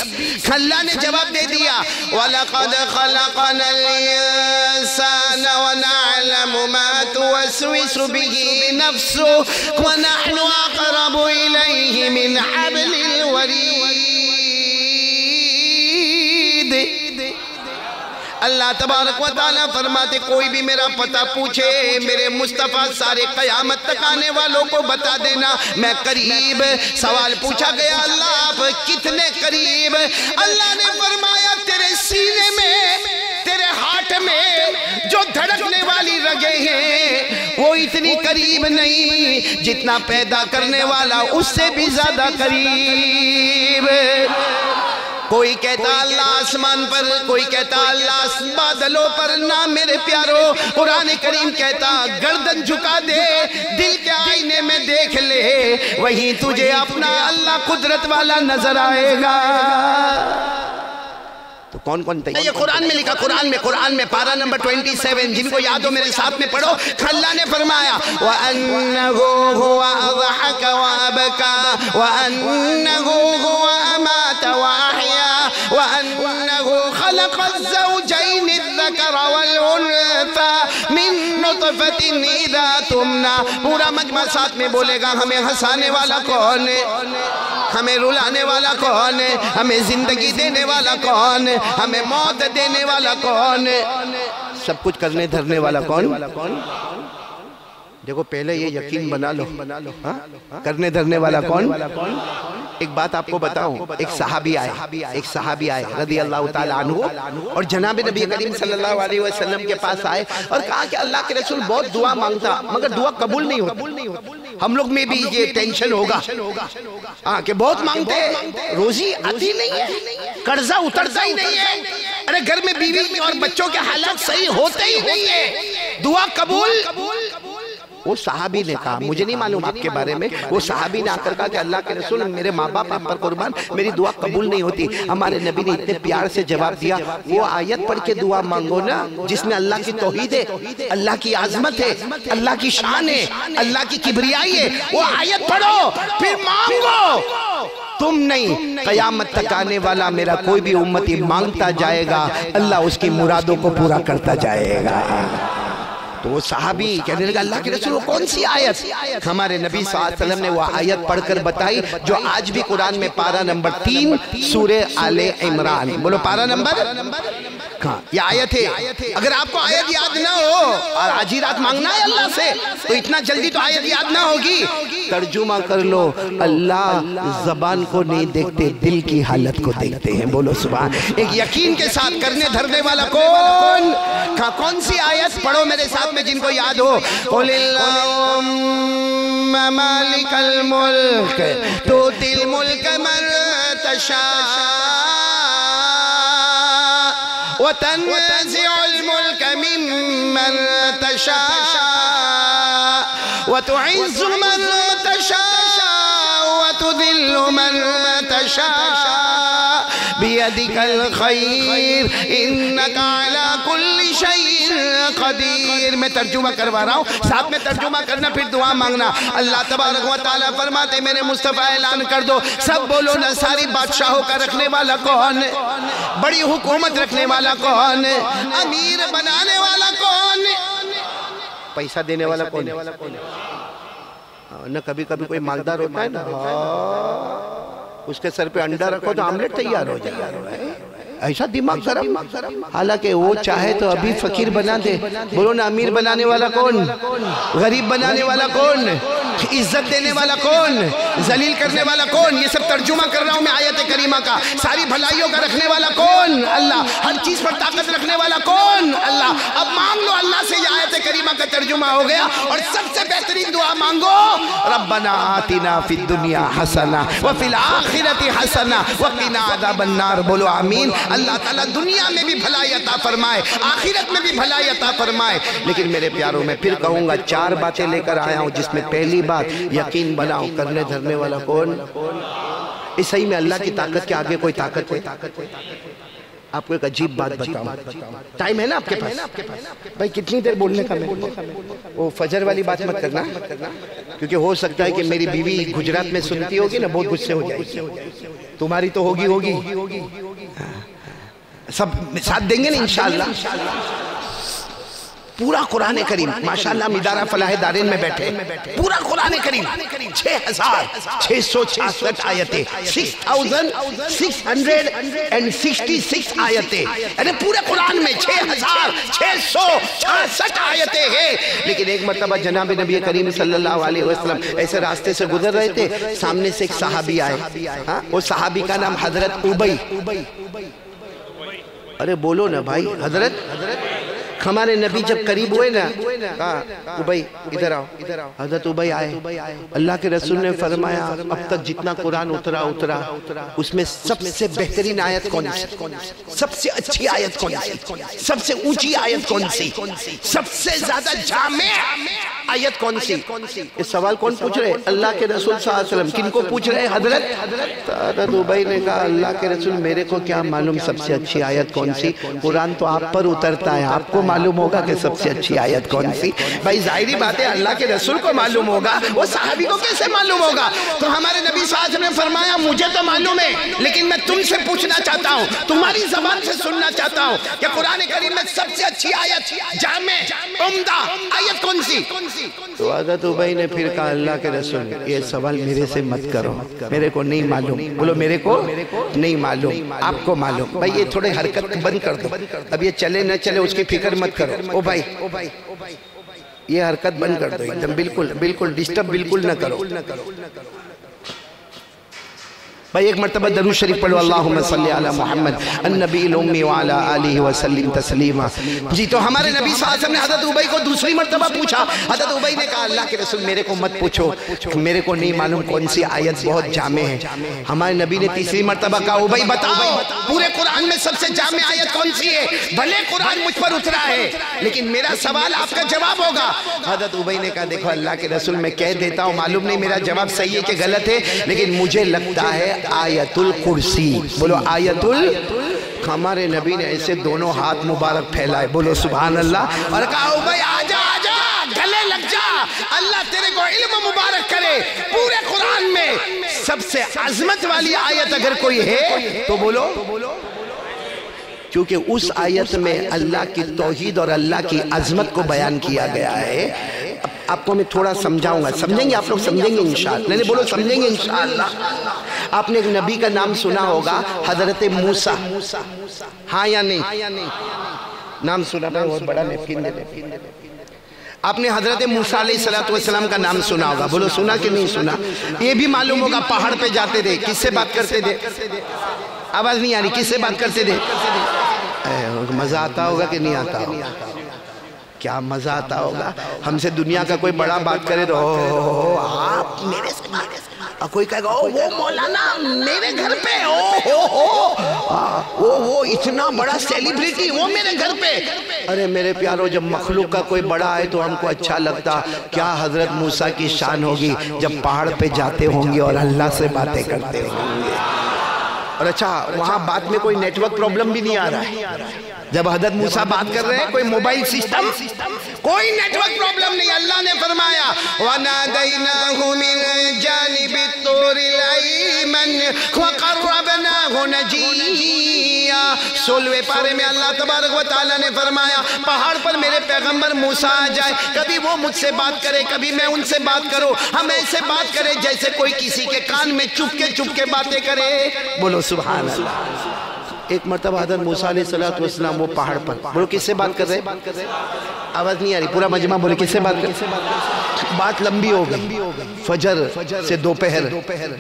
اللہ نے جواب دے دیا وَلَقَدْ خَلَقَنَا الْإِنسَانَ وَنَعْلَمُ مَا تُوَسْوِسُ بِهِ نَفْسُهُ وَنَحْنُ أَقْرَبُ إِلَيْهِ مِنْ حَبْلِ الْوَرِيدِ. اللہ تبارک و تعالیٰ فرماتے کوئی بھی میرا پتہ پوچھے میرے مصطفیٰ سارے قیامت تک آنے والوں کو بتا دینا میں قریب. سوال پوچھا گیا اللہ آپ کتنے قریب؟ اللہ نے فرمایا تیرے سینے میں، تیرے ہارٹ میں جو دھڑکنے والی رگیں ہیں وہ اتنی قریب نہیں جتنا پیدا کرنے والا اس سے بھی زیادہ قریب. کوئی کہتا اللہ آسمان پر، کوئی کہتا اللہ بادلوں پر. نہ میرے پیارو، قرآن کریم کہتا گردن جھکا دے، دل کے آئینے میں دیکھ لے، وہیں تجھے اپنا اللہ قدرت والا نظر آئے گا. تو کون یہ قرآن میں لکھا، قرآن میں پارہ نمبر 27 جن کو یاد ہو میرے ساتھ میں پڑھو. اللہ نے فرمایا وَأَنَّهُ هُوَ أَضْحَكَ وَأَبْكَى وَأَنَّهُ هُوَ أَمَاتَ وَأَحْيَا وَأَنَّهُ خَلَقَ الزَّوْجَيْنِ الذَّكَرَ وَالْأُنثَى مِن نُطْفَةٍ إِذَا تُمْنَى. پورا مجمع ساتھ میں بولے گا ہمیں ہنسانے والا کون ہے؟ ہمیں رلانے والا کون ہے؟ ہمیں زندگی دینے والا کون ہے؟ ہمیں موت دینے والا کون ہے؟ سب کچھ کرنے دھرنے والا کون؟ دیکھو پہلے یہ یقین بنا لو کرنے دھرنے والا کون؟ ایک بات آپ کو بتاؤں، ایک صحابی آئے رضی اللہ تعالیٰ عنہ اور جناب نبی کریم صلی اللہ علیہ وسلم کے پاس آئے اور کہا کہ اللہ کے رسول بہت دعا مانگتا مگر دعا قبول نہیں ہوتی. ہم لوگ میں بھی یہ ٹینشن ہوگا کہ بہت مانگتے روزی آتی نہیں ہے، قرضہ اترتا ہی نہیں ہے، ارے گھر میں بیوی اور بچوں کے حالات صحیح ہوتے ہی نہیں ہے، دعا قبول. وہ صحابی نے کہا، مجھے نہیں معلوم آپ کے بارے میں، وہ صحابی نے آ کر کہا کہ اللہ کے رسول میرے ماں باپ آپ پر قربان میری دعا قبول نہیں ہوتی. ہمارے نبی نے اتنے پیار سے جواب دیا وہ آیت پڑھ کے دعا مانگو نا جس میں اللہ کی توحید ہے، اللہ کی عظمت ہے، اللہ کی شان ہے، اللہ کی کبریائی ہے. وہ آیت پڑھو پھر مانگو. تم نہیں، قیامت تک آنے والا میرا کوئی بھی امتی مانگتا جائے گا اللہ اس کی مرادوں کو پورا کرتا جائے گا. تو وہ صحابی کہنے لگا اللہ کے رسول وہ کون سی آیت؟ ہمارے نبی صلی اللہ علیہ وسلم نے وہ آیت پڑھ کر بتائی جو آج بھی قرآن میں پارہ نمبر 3 سورہ آل عمران. بولو پارہ نمبر کہاں یہ آیت ہے. اگر آپ کو آیت یاد نہ ہو اور آج ہی رات مانگنا ہے اللہ سے تو اتنا جلدی تو آیت یاد نہ ہوگی. ترجمہ کر لو اللہ زبان کو نہیں دیکھتے دل کی حالت کو دیکھتے ہیں. بولو سبحان. ایک یقین کے ساتھ کرنے دھرنے والا کون سی آیت پڑھو میرے ساتھ میں جن کو یاد ہو. قُلِ اللَّهُمَّ مَالِكَ الْمُلْكِ تُؤْتِي الْمُلْكَ مَن تَشَاءُ وَتَنزِعُ الْمُلْكَ مِمَّن تَشَاءُ وَتُعِزُّ مَن تَشَاءُ وَتُذِلُّ مَن تَشَاءُ بِيَدِكَ الْخَيْرُ إِنَّكَ عَلَى كُلِّ شَيْءٍ قدیر. میں ترجمہ کروا رہا ہوں ساتھ میں ترجمہ کرنا پھر دعا مانگنا. اللہ تبارک و تعالیٰ فرماتے میرے مصطفیٰ اعلان کر دو سب بولو نا ساری بادشاہوں کا رکھنے والا کون ہے؟ بڑی حکومت رکھنے والا کون ہے؟ امیر بنانے والا کون ہے؟ پیسہ دینے والا کون ہے؟ نہ کبھی کبھی کوئی مالدار ہوتا ہے نا اس کے سر پہ انڈا رکھو تو آملیٹ تیار ہو جائے. ایسا دماغ گرم. حالانکہ وہ چاہے تو ابھی فقیر بنا دے. بولو نا امیر بنانے والا کون؟ غریب بنانے والا کون؟ عزت دینے والا کون؟ ذلیل کرنے والا کون؟ یہ سب ترجمہ کر رہا ہوں میں آیت کریمہ کا. ساری بھلائیوں کا رکھنے والا کون؟ اللہ. ہر چیز پر طاقت رکھنے والا کون؟ اللہ. اب مانگ لو اللہ سے, یہ آیت کریمہ کا ترجمہ ہو گیا. اور سب سے بہترین دعا مانگو, ربنا آتنا فی الدنیا حسنہ وفی الآخرۃ حسنہ وقنا عذاب النار. بولو آمین. اللہ تعالیٰ دنیا میں بھی بھلائی عطا فرمائے, آخرت میں بھی بھلائی عطا فرمائے. لیکن میرے پیاروں میں پھر کہوں گا 4 باتیں لے کر آیا ہوں, جس میں پہلی بات یقین بناؤ کرنے دھرنے والا کون؟ اس صحیح میں اللہ کی طاقت کے آگے کوئی طاقت ہے؟ آپ کو ایک عجیب بات بتاؤں. ٹائم ہے نا آپ کے پاس؟ بھائی کتنی دیر بولنے کا میں؟ وہ فجر والی بات مت کرنا, کیونکہ ہو سکتا ہے کہ میری بیوی گجرات میں سنتی ہوگی نا, بہت غصے ہو جائے گی. تمہاری تو ہوگی. سب ساتھ دیں گے نا انشاءاللہ. پورا قرآن کریم ماشاءاللہ مدارہ فلاح دارین میں بیٹھے, پورا قرآن کریم 6666 آیتیں, 6666 آیتیں, یعنی پورے قرآن میں 6666 آیتیں ہیں. لیکن ایک مرتبہ جناب نبی کریم صلی اللہ علیہ وسلم ایسے راستے سے گزر رہے تھے, سامنے سے ایک صحابی آئے. وہ صحابی کا نام حضرت ابی. ارے بولو نا بھائی. حضرت ہمارے نبی جب قریب ہوئے نا, ابی ادھر آؤ. حضرت ابی آئے. اللہ کے رسول نے فرمایا اب تک جتنا قرآن اترا اس میں سب سے بہترین آیت کون سی, سب سے اچھی آیت کون سی, سب سے اونچی آیت کون سی, سب سے زیادہ جامع آیت کون سی؟ یہ سوال کون پوچھ رہے؟ اللہ کے رسول صلی اللہ علیہ وسلم. کن کو پوچھ رہے؟ حضرت ابی نے کہا اللہ کے رسول میرے کو کیا معلوم سب سے اچھی آیت کون سی, قرآن تو آپ پر اترتا ہے, آپ کو معلوم ہوگا کہ سب سے اچھی آیت کون سی. بھائی ظاہری بات ہے اللہ کے رسول کو معلوم ہوگا, وہ صحابی کو کیسے معلوم ہوگا؟ تو ہمارے نبی صلی اللہ علیہ وسلم نے فرمایا مجھے تو معلوم ہے, لیکن میں تم سے پوچھنا چاہتا ہوں, تمہاری زبان سے سننا چاہتا ہوں کہ قرآن کریم میں سب سے اچھی آیت, جامع, عمدہ آیت کون سی؟ تو حضرت ابی نے پھر کہا اللہ کے رسول یہ سوال میرے سے مت کرو, میرے کو نہیں معلوم. بولو میرے کو نہیں معلوم, آپ کو معلوم. بھائی یہ تھوڑے حرکت بند کر دو, اب یہ چلے نہ چلے اس کی فکر مت کرو. او بھائی یہ حرکت بند کر دو ایک دم, بالکل ڈسٹرب بالکل نہ کرو. بھائی ایک مرتبہ درود شریف پڑھو, اللہم صلی علی محمد النبی الامی وعلی آلہ وسلم تسلیما. جی تو ہمارے نبی صلی اللہ علیہ وسلم نے حضرت ابی کو دوسری مرتبہ پوچھا. حضرت ابی نے کہا اللہ کے رسول میرے کو مت پوچھو, میرے کو نہیں معلوم کون سی آیت بہت جامع ہے. ہمارے نبی نے تیسری مرتبہ کہا ابی بتاؤ پورے قرآن میں سب سے جامع آیت کون سی ہے؟ بھلے قرآن مجھ پر اترا ہے لیکن میرا سوال آپ کا جواب ہوگا. حضرت ابی نے کہا دیکھو اللہ کے رسول میں کہہ دیتا ہوں, معلوم نہیں میرا جواب صحیح ہے کہ غلط ہے, لیکن مجھے لگتا ہے آیت الکرسی. بولو آیت ہمارے نبی نے ایسے دونوں ہاتھ مبارک پھیلائے, بولو سبحان اللہ, اور کہا ابی آجا گلے لگ جا, اللہ تیرے کو علم مبارک کرے. پورے قرآن میں سب سے عظمت والی آیت اگر کوئی ہے تو بولو, کیونکہ اس آیت میں اللہ کی توحید اور اللہ کی عظمت کو بیان کیا گیا ہے. آپ کو میں تھوڑا سمجھاؤں گا, سمجھیں گے آپ لوگ؟ سمجھیں گے انشاءاللہ. نہیں بولو سمجھیں گے انشاءاللہ. آپ نے ایک نبی کا نام سنا ہوگا حضرت موسیٰ, ہاں یا نہیں؟ نام سنا تھا, بہت بڑا نیپکن دے. آپ نے حضرت موسیٰ علیہ السلام کا نام سنا ہوگا, بولو سنا کہ نہیں سنا؟ یہ بھی معلوم ہوگا پہاڑ پہ جاتے تھے, کس سے بات کرتے تھے؟ آواز نہیں آ رہی, کس سے بات کرتے تھے؟ مزہ آتا ہوگا کہ نہیں آتا ہوگا؟ کیا مزہ آتا ہوگا. ہم سے دنیا کا کوئی بڑا بات کرے تو آپ میرے سے بات, کوئی کہے گا وہ مولانا میرے گھر پہ, وہ اتنا بڑا سیلیبریٹی وہ میرے گھر پہ. ارے میرے پیارو جب مخلوق کا کوئی بڑا آئے تو ہم کو اچھا لگتا, کیا حضرت موسیٰ کی شان ہوگی جب پہاڑ پہ جاتے ہوں گے اور اللہ سے باتیں کرتے ہوں گے. اور اچھا وہاں بات میں کوئی نیٹ ورک پرابلم بھی نہیں آ رہا ہے, جب حضرت موسیٰ بات کر رہے ہیں کوئی موبائل سسٹم کوئی نیٹ ورک پرابلم نہیں. اللہ نے فرمایا وَنَادَيْنَاهُ مِن جَانِبِ الطُّورِ الْأَيْمَنِ وَقَرَّبْنَاهُ نَجِيًّا. 16ویں پارے میں اللہ تبارک و تعالیٰ نے فرمایا پہاڑ پر میرے پیغمبر موسیٰ آ جائے, کبھی وہ مجھ سے بات کرے کبھی میں ان سے بات کروں, ہم ایسے بات کرے جیسے کوئی کسی کے کان میں چپ کے باتیں کرے. بولو سبحان اللہ. ایک مرتبہ حضرت موسیٰ علیہ السلام وہ پہاڑ پر, بولو کس سے بات کر رہے؟ آواز نہیں آ رہی, پورا مجمع بولے کس سے بات کر رہے؟ بات لمبی ہو گئی. فجر سے دوپہر,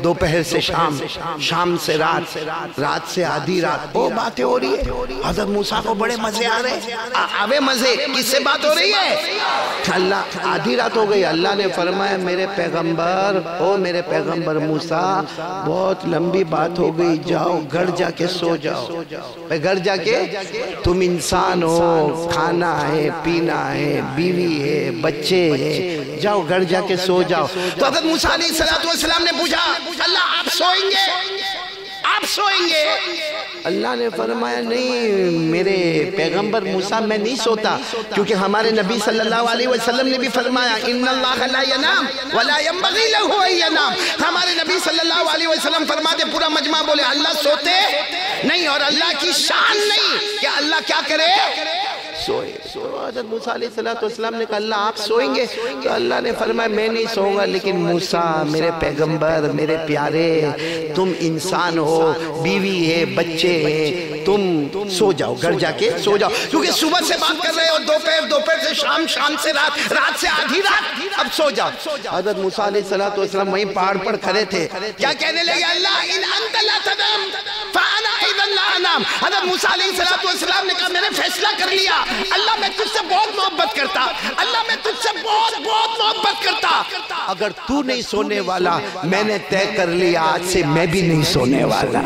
دوپہر سے شام, شام سے رات, رات سے آدھی رات, وہ باتیں ہو رہی ہے. حضرت موسیٰ کو بڑے مزے آ رہے ہیں. آوے مزے, کس سے بات ہو رہی ہے؟ اللہ. آدھی رات ہو گئی, اللہ نے فرمایا میرے پیغمبر, او میرے پیغمبر موسیٰ بہت لمبی بات ہو گئی, جاؤ گھر جا کے سو جاؤ. گھر جا کے, تم انسان ہو, کھانا ہے پینا ہے, بیوی ہے, بچے ہیں, جاؤ گھر جا کے سو جاؤ. تو حضرت موسیٰ علیہ السلام نے پوچھا اللہ آپ سوئیں گے, آپ سوئیں گے؟ اللہ نے فرمایا نہیں میرے پیغمبر موسیٰ میں نہیں سوتا, کیونکہ ہمارے نبی صلی اللہ علیہ وسلم نے بھی فرمایا ان اللہ لا ینام ولا ينبغي له ان ينام. ہمارے نبی صلی اللہ علیہ وسلم فرماتے, پورا مجمع بولے اللہ سوتے نہیں, اور اللہ کی شان نہیں کہ اللہ کیا کرے, سوئے. حضرت موسیٰ علیہ السلام نے کہا اللہ آپ سوئیں گے؟ تو اللہ نے فرمایا میں نہیں سوؤں گا, لیکن موسیٰ میرے پیغمبر میرے پیارے, تم انسان ہو, بیوی ہے, بچے ہیں, تم سو جاؤ, گھر جا کے سو جاؤ, کیونکہ صبح سے بات کر رہے ہو, دوپہر, دوپہر سے شام, شام سے رات, رات سے آدھی رات, اب سو جاؤ. حضرت موسیٰ علیہ السلام وہیں پہاڑ پر کھڑے تھے, کیا کہنے لگے اللہ ان انت لا تنام فانا اذا لا انام. حضرت موسیٰ علیہ السلام نے کہا میں نے فیصلہ کر لیا, اللہ میں تجھ سے بہت محبت کرتا, اللہ میں تجھ سے بہت بہت محبت کرتا, اگر تو نہیں سونے والا میں نے طے کر لیا آج سے میں بھی نہیں سونے والا.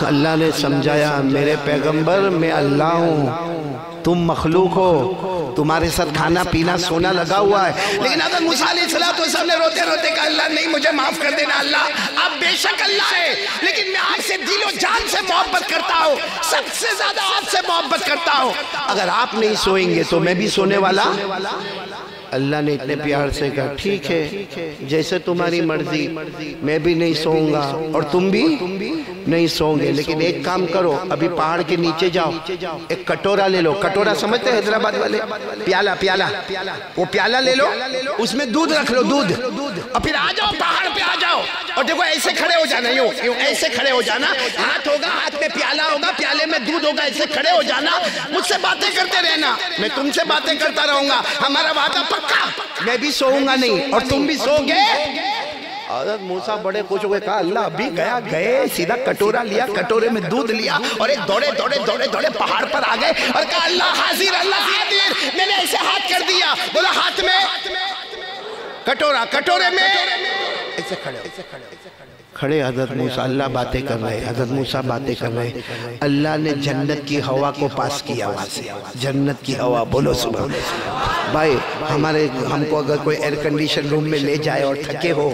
اللہ نے سمجھایا میرے پیغمبر میں اللہ ہوں, تم مخلوق ہو, تمہارے ساتھ کھانا پینا سونا لگا ہوا ہے. لیکن حضرت موسیٰ علیہ السلام نے روتے روتے کہا اللہ نہیں مجھے معاف کر دینا, اللہ آپ بے شک اللہ ہے, لیکن میں آپ سے دل و جان سے محبت کرتا ہوں, سب سے زیادہ آپ سے محبت کرتا ہوں, اگر آپ نہیں سوئیں گے تو میں بھی سونے والا. اللہ نے اتنے پیار سے کہا ٹھیک ہے جیسے تمہاری مرضی, میں بھی نہیں سوؤں گا اور تم بھی نہیں سوؤں گے, لیکن ایک کام کرو, ابھی پہاڑ کے نیچے جاؤ, ایک کٹورا لے لو, کٹورا سمجھتے ہیں حیدرآباد والے, پیالہ, پیالہ, وہ پیالہ لے لو, اس میں دودھ رکھ لو, دودھ, اور پھر آ جاؤ پہاڑ پہ آ جاؤ, اور دیکھو ایسے کھڑے ہو جانا, یوں ایسے کھڑے ہو جانا, ہاتھ ہوگا, ہاتھ میں پیالہ ہوگا, پیالے میں دودھ ہوگا, ایسے کھڑے ہو جانا, مجھ سے باتیں کرتے رہنا, میں تم سے باتیں کرتا رہوں گا, ہمارا وعدہ پکا, میں بھی سوؤں گا نہیں اور تم بھی سو گے. حضرت موسیٰ بڑے خوش ہوئے, کہا اللہ ابھی گئے سیدھا کٹورا لیا, کٹورے میں دودھ لیا, اور ایک دوڑے دوڑے دوڑے دوڑے پہاڑ پر آ گئے اور کہا اللہ حاضر, اللہ حاضر, میں نے ایسے ہاتھ کر دیا, بولا ہاتھ میں کٹورا, کٹورے میں ایسے کھڑے. حضرت موسیٰ اللہ باتیں کر رہے, حضرت موسیٰ باتیں کر رہے, اللہ نے جنت کی ہوا کو پاس کیا وہاں سے, جنت کی ہوا. بولو سبحان. بھائی ہم کو اگر کوئی ایئر کنڈیشن روم میں لے جائے اور تھکے ہو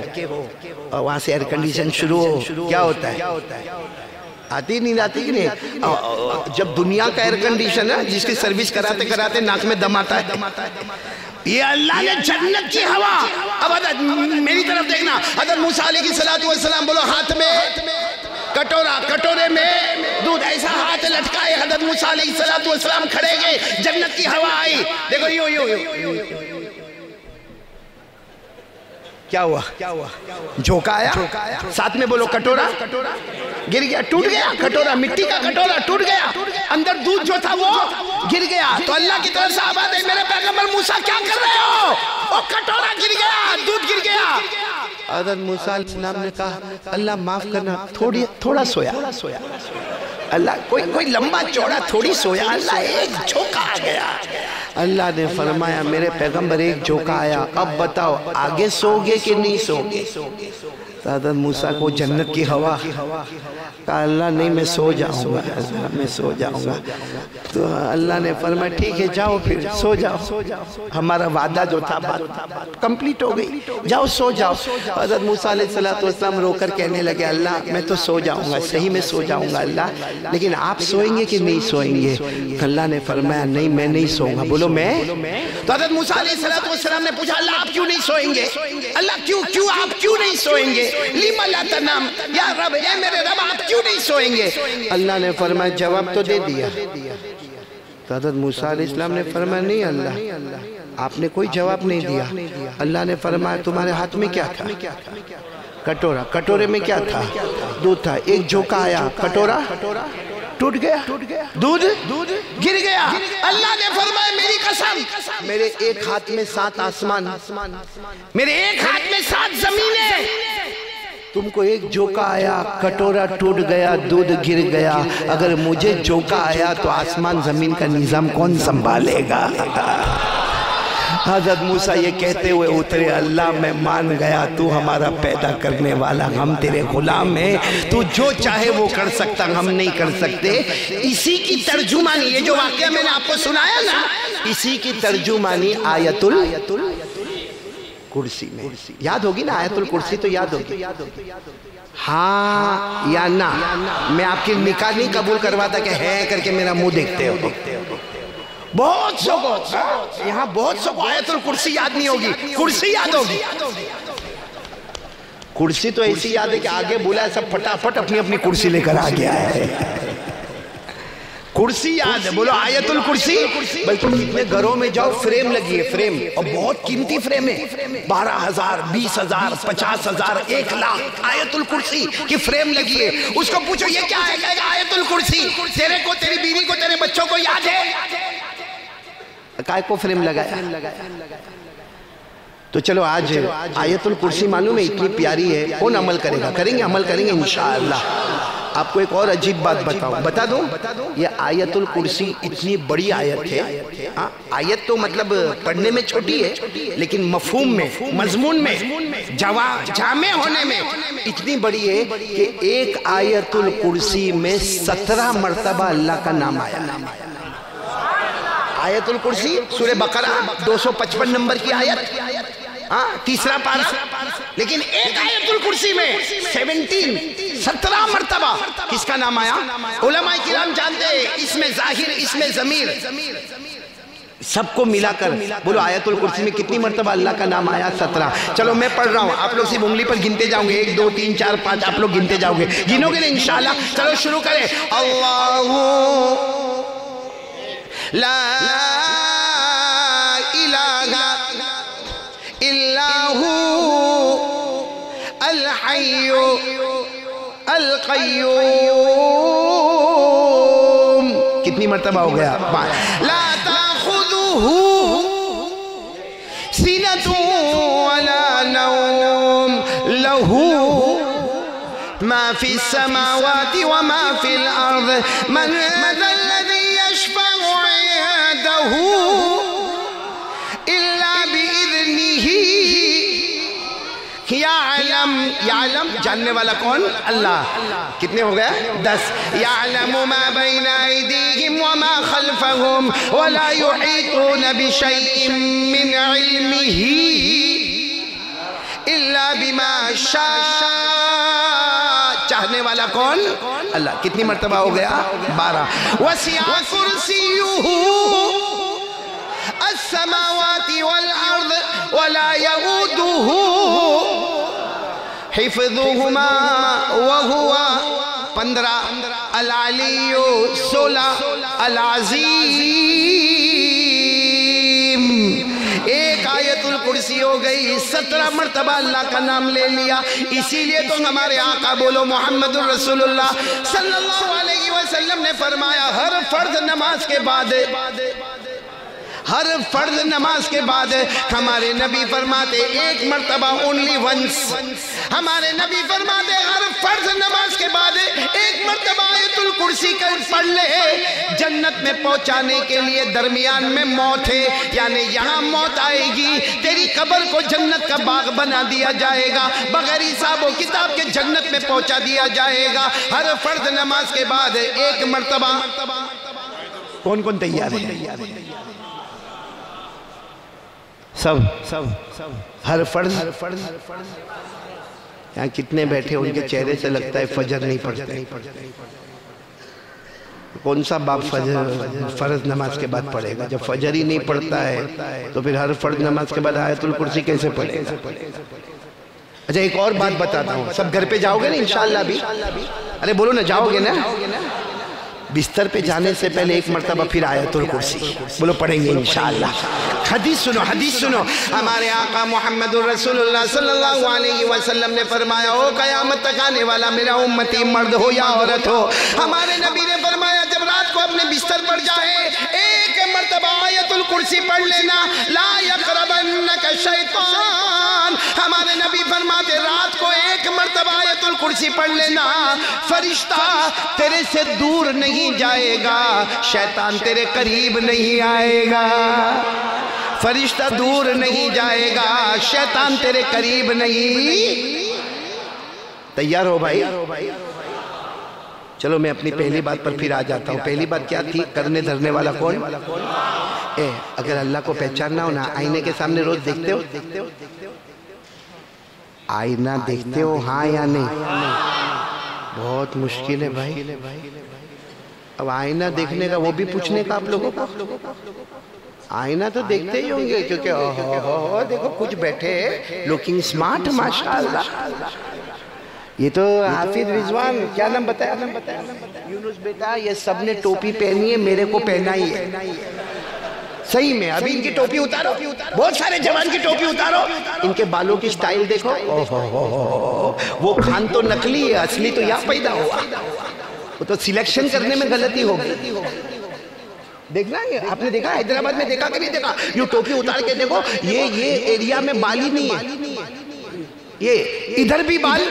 اور وہاں سے ایئر کنڈیشن شروع ہو, کیا ہوتا ہے؟ آتی نہیں آتی کہ نہیں؟ جب دنیا کا ایئر کنڈیشن ہے جس کی سروس کراتے کراتے ناک میں دم آتا ہے, یہ اللہ نے جنت کی ہوا. اب حضرت میری طرف دیکھنا, حضرت موسیٰ علیہ السلام بولو ہاتھ میں کٹورا, کٹورے میں دودھ, ایسا ہاتھ لٹکائے, حضرت موسیٰ علیہ السلام کھڑے گئے, جنت کی ہوا آئی, دیکھو یوں کیا ہوا, جھوکا آیا, ساتھ میں بولو کٹورا گر گیا, ٹوٹ گیا, کٹورا مٹی کا کٹورا ٹوٹ گیا, اندر دودھ جو تھا وہ گر گیا. تو اللہ کی طرف سے آواز ہے میرے پیغمبر موسیٰ کیا کر رہے ہو, وہ کٹورا گر گیا, دودھ گر گیا. حضرت موسیٰ علیہ السلام نے کہا اللہ معاف کرنا, تھوڑا سویا, اللہ کوئی لمبا چوڑا تھوڑی سویا, اللہ ایک جھوکا آ گیا. اللہ نے فرمایا میرے پیغمبر ایک جھونکا آیا، اب بتاؤ آگے سو گے کہ نہیں سو گے؟ حضرت موسیٰ کو جنت کی ہوا، کہا اللہ نہیں میں سو جاؤں گا، میں سو جاؤں گا۔ تو اللہ نے فرمایا ٹھیک ہے جاؤ پھر سو جاؤ، ہمارا وعدہ جو تھا بات کمپلیٹ ہو گئی، جاؤ سو جاؤ۔ حضرت موسیٰ علیہ السلام رو کر کہنے لگے اللہ میں تو سو جاؤں گا، صحیح میں سو جاؤں گا اللہ، لیکن آپ سوئیں گے کہ نہیں سوئیں گے؟ اللہ نے فرمایا نہیں میں نہیں سوؤں گا۔ بولو میں؟ تو حضرت موسیٰ علیہ السلام نے پوچھا اللہ آپ کیوں نہیں سوئیں گے؟ اللہ کیوں آپ کیوں نہیں سوئیں گے؟ لیما لا تنام، یا رب اے میرے رب آپ کیوں نہیں سوئیں گے؟ اللہ نے فرمایا جواب تو دے دیا۔ تو حضرت موسیٰ علیہ السلام نے فرمایا نہیں اللہ آپ نے کوئی جواب نہیں دیا۔ اللہ نے فرمایا تمہارے ہاتھ میں کیا تھا؟ کٹورا، کٹورے میں کیا تھا؟ دودھ تھا۔ ایک جھونکا آیا، کٹورا ٹوٹ گیا، دودھ گر گیا۔ اللہ نے فرمایا میری قسم میرے ایک ہاتھ میں 7 آسمان، میرے ایک ہاتھ میں 7 زمینیں، تم کو ایک جھونکا آیا کٹورا ٹوٹ گیا دودھ گر گیا، اگر مجھے جھونکا آیا تو آسمان زمین کا نظام کون سنبھالے گا؟ حضرت موسیٰ یہ کہتے ہوئے اترے اللہ میں مان گیا تو ہمارا پیدا کرنے والا، ہم تیرے غلام ہیں، تو جو چاہے وہ کر سکتا ہم نہیں کر سکتے۔ اسی کی ترجمانی یہ جو واقعہ میں نے آپ کو سنایا نا، اسی کی ترجمانی آیت الکرسی میں یاد ہوگی نا؟ آیت الکرسی تو یاد ہوگی؟ ہاں یا نہ؟ میں آپ کی نکاح نہیں قبول کرواتا کہ ہے کر کے میرا منہ دیکھتے ہو۔ بہت سو کو یہاں بہت سو کو آیت الکرسی یاد نہیں ہوگی، کرسی یاد ہوگی۔ کرسی تو ایسی یاد ہے کہ آگے بولا ہے سب پھٹافٹ اپنی اپنی کرسی لے کر آ گیا ہے۔ کرسی یاد ہے، بولو آیت الکرسی۔ بلکہ کتنے گھروں میں جاؤ فریم لگی ہے، فریم، اور بہت قیمتی فریم ہے، 12,000 20,000 50,000 1 لاکھ آیت الکرسی کی فریم لگی ہے۔ اس کو پوچھو یہ کیا ہے؟ کہے گا آیت الکرسی۔ تیرے کو، تیری بیوی کو، تیرے بچوں کو یاد ہے؟ کائے کو فریم لگایا؟ تو چلو آج آیت الکرسی معلوم ہے اتنی پیاری ہے، کون عمل کرے گا؟ کریں گے، عمل کریں گے انشاءاللہ۔ آپ کو ایک اور عجیب بات بتا دوں، یہ آیت الکرسی اتنی بڑی آیت ہے، آیت تو مطلب پڑھنے میں چھوٹی ہے لیکن مفہوم میں، مضمون میں، جامع ہونے میں اتنی بڑی ہے کہ ایک آیت الکرسی میں 17 مرتبہ اللہ کا نام آیا۔ آیت الکرسی سورہ بقرہ 255 نمبر کی آیت، تیسرا پارہ، لیکن ایک آیت الکرسی میں 17 مرتبہ کس کا نام آیا؟ علماء کرام جانتے ہیں اس میں ظاہر، اس میں ضمیر، سب کو ملا کر بولو آیت الکرسی میں کتنی مرتبہ اللہ کا نام آیا؟ 17۔ چلو میں پڑھ رہا ہوں، آپ لوگ صرف انگلی پر گنتے جاؤں گے، 1 2 3 4 5 آپ لوگ گنتے جاؤ گے، گنو گے نا انشاءاللہ۔ چلو شروع کریں۔ اللہ لا الہ الا ہو الحی القیوم۔ کتنی مرتبہ ہو گیا؟ لا تاخذہ سنۃ ولا نوم لہ ما فی السماوات وما فی الارض من ذا الذی یشفع عنده الا باذنہ۔ یعلم جاننے والا کون؟ اللہ۔ کتنے ہو گئے؟ 10۔ یعلم ما بین ایدیہم وما خلفہم ولا یحیطون بشیء من علمہ الا بما شاء۔ چاہنے والا کون؟ اللہ۔ کتنی مرتبہ ہو گیا؟ 12۔ وسع کرسیہ السماوات والارض ولا یؤودہ حفظہما وہو 15۔ العلی 16۔ العظیم۔ ایک آیت الکرسی ہو گئی، 17 مرتبہ اللہ کا نام لے لیا۔ اسی لیے تو ہمارے آقا بولو محمد الرسول اللہ صلی اللہ علیہ وسلم نے فرمایا ہر فرض نماز کے بعد ہر فرض نماز کے بعد ہمارے نبی فرماتے ایک مرتبہ only once، ہمارے نبی فرماتے ہر فرض نماز کے بعد ایک مرتبہ آیت الکرسی کا پڑھ لے، جنت میں پہنچانے کے لیے درمیان میں موت ہے، یعنی یہاں موت آئے گی، تیری قبر کو جنت کا باغ بنا دیا جائے گا، بغیر حساب و کتاب کے جنت میں پہنچا دیا جائے گا۔ ہر فرض نماز کے بعد ایک مرتبہ کون کون تیار ہے؟ سب ہر فرض یہاں کتنے بیٹھے ان کے چہرے سے لگتا ہے فجر نہیں پڑھتے، کون سا باپ فرض نماز کے بعد پڑھے گا؟ جب فجر ہی نہیں پڑھتا ہے تو پھر ہر فرض نماز کے بعد آیت الکرسی کیسے پڑھے گا؟ اچھا ایک اور بات بتاتا ہوں، سب گھر پہ جاؤ گے نا انشاءاللہ بھی؟ ارے بولو نا، جاؤ گے نا؟ بستر پہ جانے سے پہلے ایک مرتبہ پھر آیت الکرسی بولو پڑھیں گے انشاءاللہ۔ حدیث سنو، ہمارے آقا محمد الرسول اللہ صلی اللہ علیہ وسلم نے فرمایا، او قیامت تک آنے والا میرا امتی مرد ہو یا عورت ہو، ہمارے نبی نے فرمایا جب رات کو اپنے بستر پر جائے ایک مرتبہ آیت الکرسی پڑھ لینا، لا یقربنک شیطان، ہمارے نبی فرماتے رات کو ایک مرتبہ آیت الکرسی پڑھ لینا، فرشتہ تیرے سے دور نہیں جائے گا، شیطان تیرے قریب نہیں آئے گا، فرشتہ دور نہیں جائے گا، شیطان تیرے قریب نہیں۔ تیار ہو بھائی؟ چلو میں اپنی پہلی بات پر پھر آ جاتا ہوں۔ پہلی بات کیا تھی؟ کرنے دھرنے والا کون؟ اگر اللہ کو پہچاننا ہو نا، آئینے کے سامنے روز دیکھتے ہو؟ آئینہ دیکھتے ہو ہاں یا نہیں؟ بہت مشکل ہے بھائی، اب آئینہ دیکھنے کا وہ بھی پوچھنے کا آپ لوگوں کا، آئینہ تو دیکھتے ہی ہوں گے کیونکہ دیکھو کچھ بیٹھے لوکنگ سمارٹ ماشاءاللہ۔ یہ تو حافظ رضوان، کیا نام بتایا؟ یونس بیٹا، یہ سب نے ٹوپی پہنی ہے، میرے کو پہنا ہی ہے صحیح میں۔ ابھی ان کی ٹوپی اتارو، بہت سارے جوان کی ٹوپی اتارو، ان کے بالوں کی سٹائل دیکھو، وہ خان تو نقلی ہے، اصلی تو یہاں پیدا ہوا، وہ تو سلیکشن کرنے میں غلطی ہوگی۔ دیکھنا آپ نے دیکھا حیدرآباد میں دیکھا کہ نہیں دیکھا؟ یہ ٹوپی اتار کے دیکھو، یہ ایریا میں بال ہی نہیں ہے، یہ ادھر بھی بال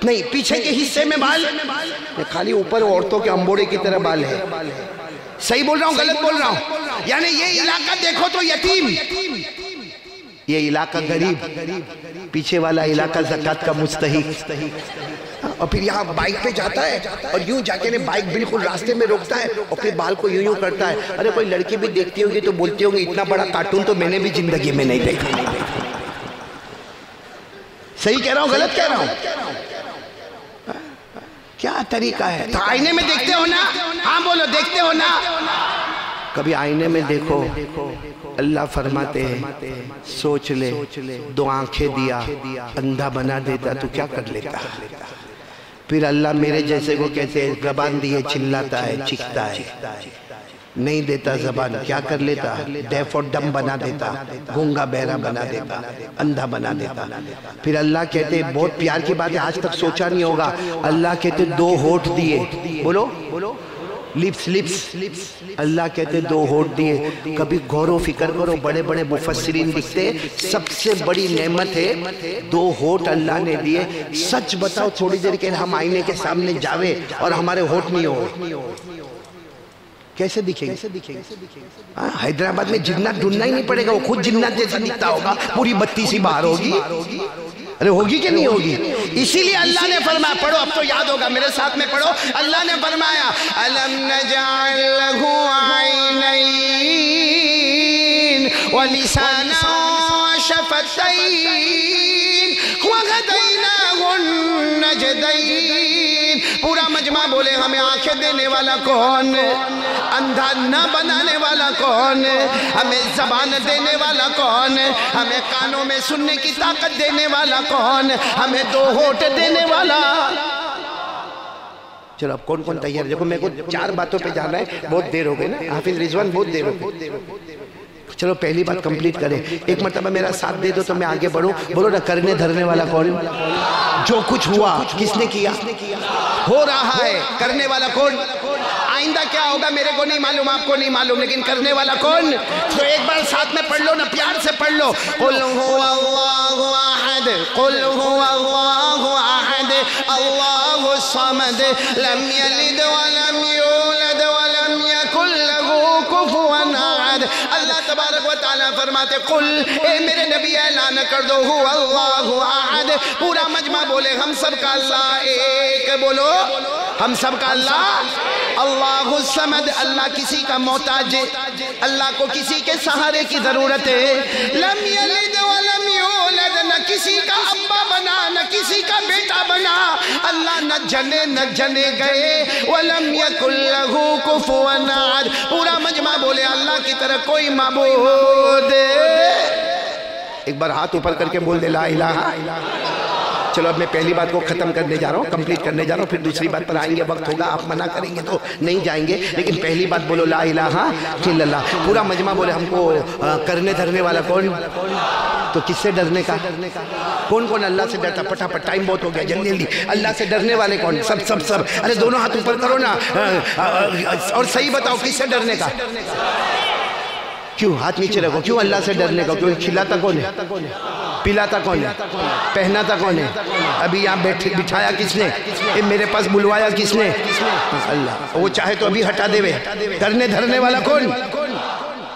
نہیں، پیچھے کے حصے میں بال، خالی اوپر عورتوں کے امبوڑے کی طرح بال ہے۔ صحیح بول رہا ہوں غلط بول رہا ہوں؟ یعنی یہ علاقہ دیکھو تو یتیم، یہ علاقہ غریب، پیچھے والا علاقہ زکوٰۃ کا مستحق، اور پھر یہاں بائک پہ جاتا ہے اور یوں جا کے بائک بالکل راستے میں روکتا ہے اور پھر بال کو یوں کرتا ہے۔ ارے کوئی لڑکی بھی دیکھتی ہوگی تو بولتی ہوگی اتنا بڑا کارٹون تو میں نے بھی زندگی میں نہیں دیکھا۔ صحیح کہہ رہا ہوں غلط کہہ رہا ہوں؟ کیا طریقہ ہے؟ تو آئینے میں دیکھتے ہو نا؟ ہاں بولو دیکھتے ہو نا؟ کبھی آئینے میں دیکھو، اللہ فرماتے ہیں سوچ لے، دو آنکھیں دیا اندھا بنا دیتا تو کیا کر لیتا؟ پھر اللہ میرے جیسے کو کہتے ہیں زبان دیے چلاتا ہے چیختا ہے، نہیں دیتا زبان کیا کر لیتا؟ ڈیف اور ڈم بنا دیتا، گونگا بہرا بنا دیتا، اندھا بنا دیتا۔ پھر اللہ کہتے ہیں بہت پیار کی بات ہے، آج تک سوچا نہیں ہوگا، اللہ کہتے دو ہونٹ دیے، بولو لپس، اللہ کہتے دو ہونٹ دیے۔ کبھی غور و فکر کرو، بڑے بڑے مفسرین لکھتے سب سے بڑی نعمت ہے دو ہونٹ اللہ نے دیے۔ سچ بتاؤ تھوڑی دیر کے ہم آئینے کے سامنے جاوے اور ہمارے ہونٹ نہیں ہو، کیسے دکھیں گے؟ حیدرآباد میں جنات ڈھونڈنا ہی نہیں پڑے گا، وہ خود جنات جیسا دکھتا ہوگا، پوری بتی سی باہر ہوگی۔ ارے ہوگی کہ نہیں ہوگی؟ اسی لیے اللہ نے فرمایا، پڑھو اب تو یاد ہوگا میرے ساتھ میں پڑھو، اللہ نے فرمایا أَلَمْ نَجْعَلْ لَهُ عَيْنَيْنِ وَلِسَانًا وَشَفَتَيْنِ وَهَدَيْنَاهُ النَّجْدَيْنِ۔ پورا مجمع بولے ہمیں آنکھیں دینے والا کون؟ اندھا نہ بنانے والا کون؟ ہمیں زبان دینے والا کون؟ ہمیں کانوں میں سننے کی طاقت دینے والا کون؟ ہمیں دو ہونٹ دینے والا۔ چلو اب کون کون تیار؟ دیکھو میرے کو 4 باتوں پہ جانا ہے، بہت دیر ہو گئی نا حافظ رضوان، بہت دیر ہو گئی۔ چلو پہلی بات کمپلیٹ کریں، ایک مرتبہ میرا ساتھ دے دو تو میں آگے بڑھوں۔ بولو نا کرنے دھرنے والا کون؟ جو کچھ ہوا کس نے کیا؟ ہو رہا ہے، کرنے والا کون؟ آئندہ کیا ہوگا میرے کو نہیں معلوم، آپ کو نہیں معلوم، لیکن کرنے والا کون؟ تو ایک بار ساتھ میں پڑھ لو نا، پیار سے پڑھ لو، قل هو اللہ احد، قل هو اللہ احد، اللہ الصمد، لم یلد ولم یولد ولم یکن له کفوا احد۔ اللہ تبارک و تعالیٰ فرماتے قل، اے میرے نبی اعلان کر دو، هو اللہ احد، پورا مجمع بولے ہم سب کا اللہ ایک، بولو ہم سب کا اللہ، اللہ الصمد، اللہ کسی کا محتاج ہے، اللہ کو کسی کے سہارے کی ضرورت ہے، لم یلد ولم یولد، نہ کسی کا ابا بنا نہ کسی کا بیٹا بنا، اللہ نہ جنے نہ جنے گئے، ولم یکن لہ کفوا احد، پورا مجمع بولے اللہ کی طرح کوئی معبود۔ ایک بار ہاتھ اوپر کر کے بول دے لا الہ۔ چلو اب میں پہلی بات کو ختم کرنے جا رہا ہوں، کمپلیٹ کرنے جا رہا ہوں، پھر دوسری بات پر آئیں گے، وقت ہوگا، آپ منع کریں گے تو نہیں جائیں گے، لیکن پہلی بات بولو لا الہ الا اللہ۔ پورا مجمع بولے ہم کو کرنے دھرنے والا کون؟ تو کس سے ڈرنے کا؟ کون کون اللہ سے ڈرتا؟ پٹافٹ ٹائم بہت ہو گیا، جلدی جلدی۔ اللہ سے ڈرنے والے کون؟ سب سب سب، ارے دونوں ہاتھ اوپر کرو نا، اور صحیح بتاؤ کس سے ڈرنے کا؟ کیوں ہاتھ نیچے رکھو؟ کیوں اللہ سے ڈرنے کا؟ کیوں کھلاتا کون ہے؟ پلاتا کون ہے؟ پہناتا کون ہے؟ ابھی یہاں بٹھایا کس نے؟ میرے پاس بلوایا کس نے؟ اللہ۔ وہ چاہے تو ابھی ہٹا دے، ڈرنے دھرنے والا کون؟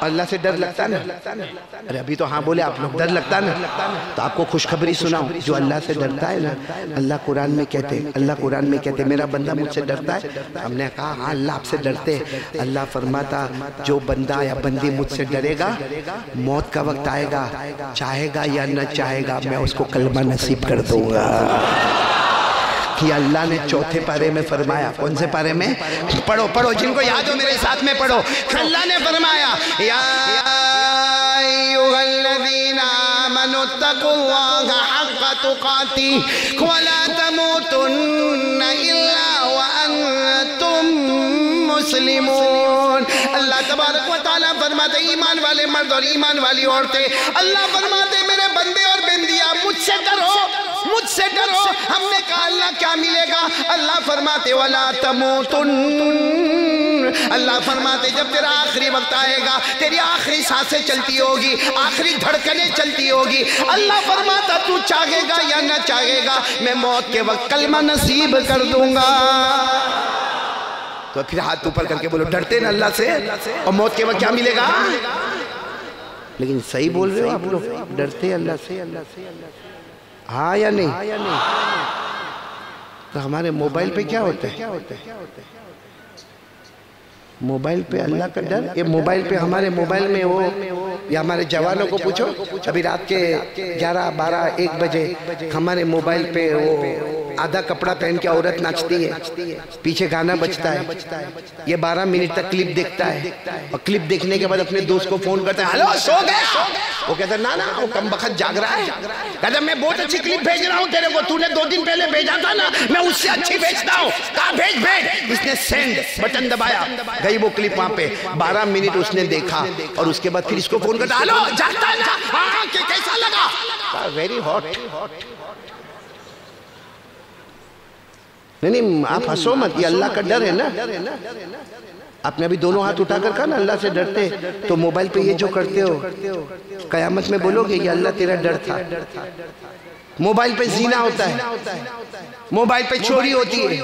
اللہ سے ڈر لگتا نا؟ ارے ابھی تو ہاں بولے آپ لوگ، ڈر لگتا نا؟ تو آپ کو خوشخبری سناؤ، جو اللہ سے ڈرتا ہے نا، اللہ قرآن میں کہتے میرا بندہ مجھ سے ڈرتا ہے۔ ہم نے کہا ہاں اللہ آپ سے ڈرتے، اللہ فرماتا جو بندہ یا بندی مجھ سے ڈرے گا، موت کا وقت آئے گا، چاہے گا یا نہ چاہے گا، میں اس کو کلمہ نصیب کر دوں گا۔ کہ اللہ نے چوتھے پارے میں فرمایا، کون سے پارے میں؟ پڑھو پڑھو، جن کو یاد ہو میرے ساتھ میں پڑھو۔ اللہ نے فرمایا یا ایھا الذین آمنوا اتقوا اللہ حق تقاتہ ولا تموتن الا وانتم مسلمون۔ اللہ تبارک و تعالیٰ فرماتے ایمان والے مرد اور ایمان والی عورتیں، اللہ فرماتے میرے بندے اور بندیاں مجھ سے ڈرو، مجھ سے ڈرو۔ ہم نے کہا اللہ کیا ملے گا؟ اللہ فرماتے وَلَا تَمُوتُنْ، اللہ فرماتے جب تیرا آخری وقت آئے گا، تیری آخری سانسیں چلتی ہوگی، آخری دھڑکنیں چلتی ہوگی، اللہ فرماتا تو چاہے گا یا نہ چاہے گا، میں موت کے وقت کلمہ نصیب کر دوں گا۔ تو پھر ہاتھ اوپر کر کے بولو ڈرتے نا اللہ سے، اور موت کے وقت کیا ملے گا؟ لیکن صحیح بول رہے ہو آپ لوگ، ڈرتے اللہ سے، ہاں یا نہیں؟ تو ہمارے موبائل پہ کیا ہوتا ہے؟ موبائل پہ اللہ کا ڈر، یہ موبائل پہ ہمارے موبائل میں وہ، یا ہمارے جوانوں کو پوچھو، ابھی رات کے 11 12 1 بجے ہمارے موبائل پہ وہ آدھا کپڑا پہن کے عورت ناچتی ہے، پیچھے گانا بجتا ہے، یہ 12 منٹ تک کلپ دیکھتا ہے، اور کلپ دیکھنے کے بعد اپنے دوست کو فون کرتا ہے، ہلو سو گئے؟ وہ کہتا ہے نا وہ کم بخت جاگ رہا ہے، کہتا ہے میں بہت اچھی کلپ بھیج رہا ہوں تیرے کو، تو نے 2 دن پہلے بھیجا تھا نا، میں اس سے اچھی بھیجتا ہوں، کہا بھیج۔ اس نے سینڈ بٹن دبایا، گئی وہ کلپ وہاں پہ، 12 منٹ اس نے دیکھا، اور اس کے بعد پھر اس کو فون کرتا، ہلو جاگتا ہے نا؟ ہاں کیسا لگا؟ Very hot. نہیں آپ ہنسو مت، یہ اللہ کا ڈر ہے نا۔ آپ نے ابھی دونوں ہاتھ اٹھا کر کہا نا اللہ سے ڈرتے، تو موبائل پہ یہ جو کرتے ہو قیامت میں بولو گے یہ اللہ تیرا ڈر تھا۔ موبائل پہ زنا ہوتا ہے، موبائل پہ چوری ہوتی ہے،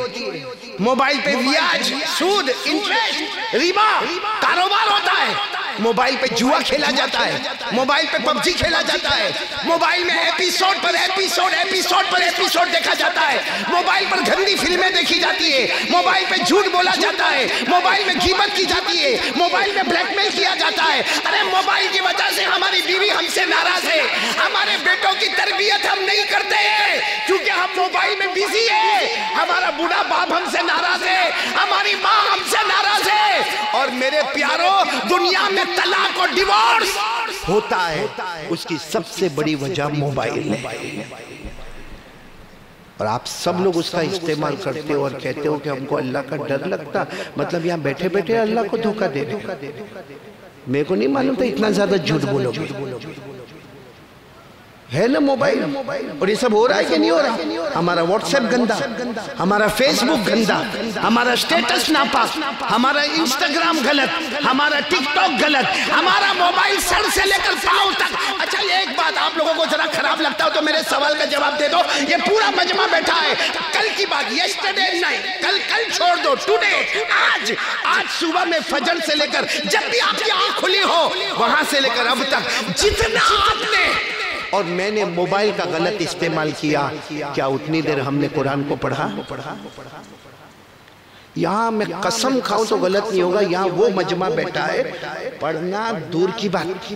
موبائل پہ بیاج، سود، انٹریسٹ، ربا کاروبار ہوتا ہے، موبائل پہ جوا کھیلا جاتا ہے، موبائل پہ پب جی کھیلا جاتا ہے، موبائل میں ایپیسوڈ پر ایپیسوڈ دیکھا جاتا ہے، موبائل پر گندی فلمیں دیکھی جاتی ہے، موبائل پہ جھوٹ بولا جاتا ہے، موبائل میں غیبت کی جاتی ہے، موبائل میں بلیک میل کیا جاتا ہے۔ ارے موبائل کی وجہ سے ہماری بیوی ہم سے ناراض ہے، ہمارے بیٹوں کی تربیت ہم نہیں کرتے ہیں کیونکہ ہم موبائل میں بیزی ہیں، ہمارا بوڑھا باپ ہم سے ناراض ہے، ہماری ماں ہم سے ناراض ہے، اور میرے پیاروں دنیا میں طلاق اور ڈیورس ہوتا ہے، اس کی سب سے بڑی وجہ موبائل ہے، اور آپ سب لوگ اس کا استعمال کرتے ہو اور کہتے ہو کہ ہم کو اللہ کا ڈر لگتا، مطلب یہاں بیٹھے بیٹھے اللہ کو دھوکہ دے رہے۔ میرے کو نہیں معلوم تھا اتنا زیادہ جھوٹ بولو گے، ہے نا موبائل. اور یہ سب ہو رہا ہے کہ نہیں ہو رہا؟ ہمارا واٹس ایپ گندا، ہمارا فیس بک گندا، ہمارا سٹیٹس ناپاک، ہمارا انسٹاگرام غلط، ہمارا ٹک ٹاک غلط، ہمارا موبائل سر سے لے کر پاؤں تک. اچھا ایک بات آپ لوگوں کو ذرا خراب لگتا ہو تو میرے سوال کا جواب دے دو. یہ پورا مجمع بیٹھا ہے، کل کی بات، یسٹرڈے نائٹ، کل چھوڑ دو، ٹوڈے، آج صبح میں فجر سے لے کر جب بھی آپ کی آنکھ کھلی ہو وہاں سے لے کر اب تک جتنا آپ نے اور میں نے موبائل کا غلط استعمال کیا، کیا اتنی دیر ہم نے قرآن کو پڑھا؟ یہاں میں قسم کھاؤں تو غلط نہیں ہوگا، یہاں وہ مجمع بیٹھا ہے، پڑھنا دور کی بات،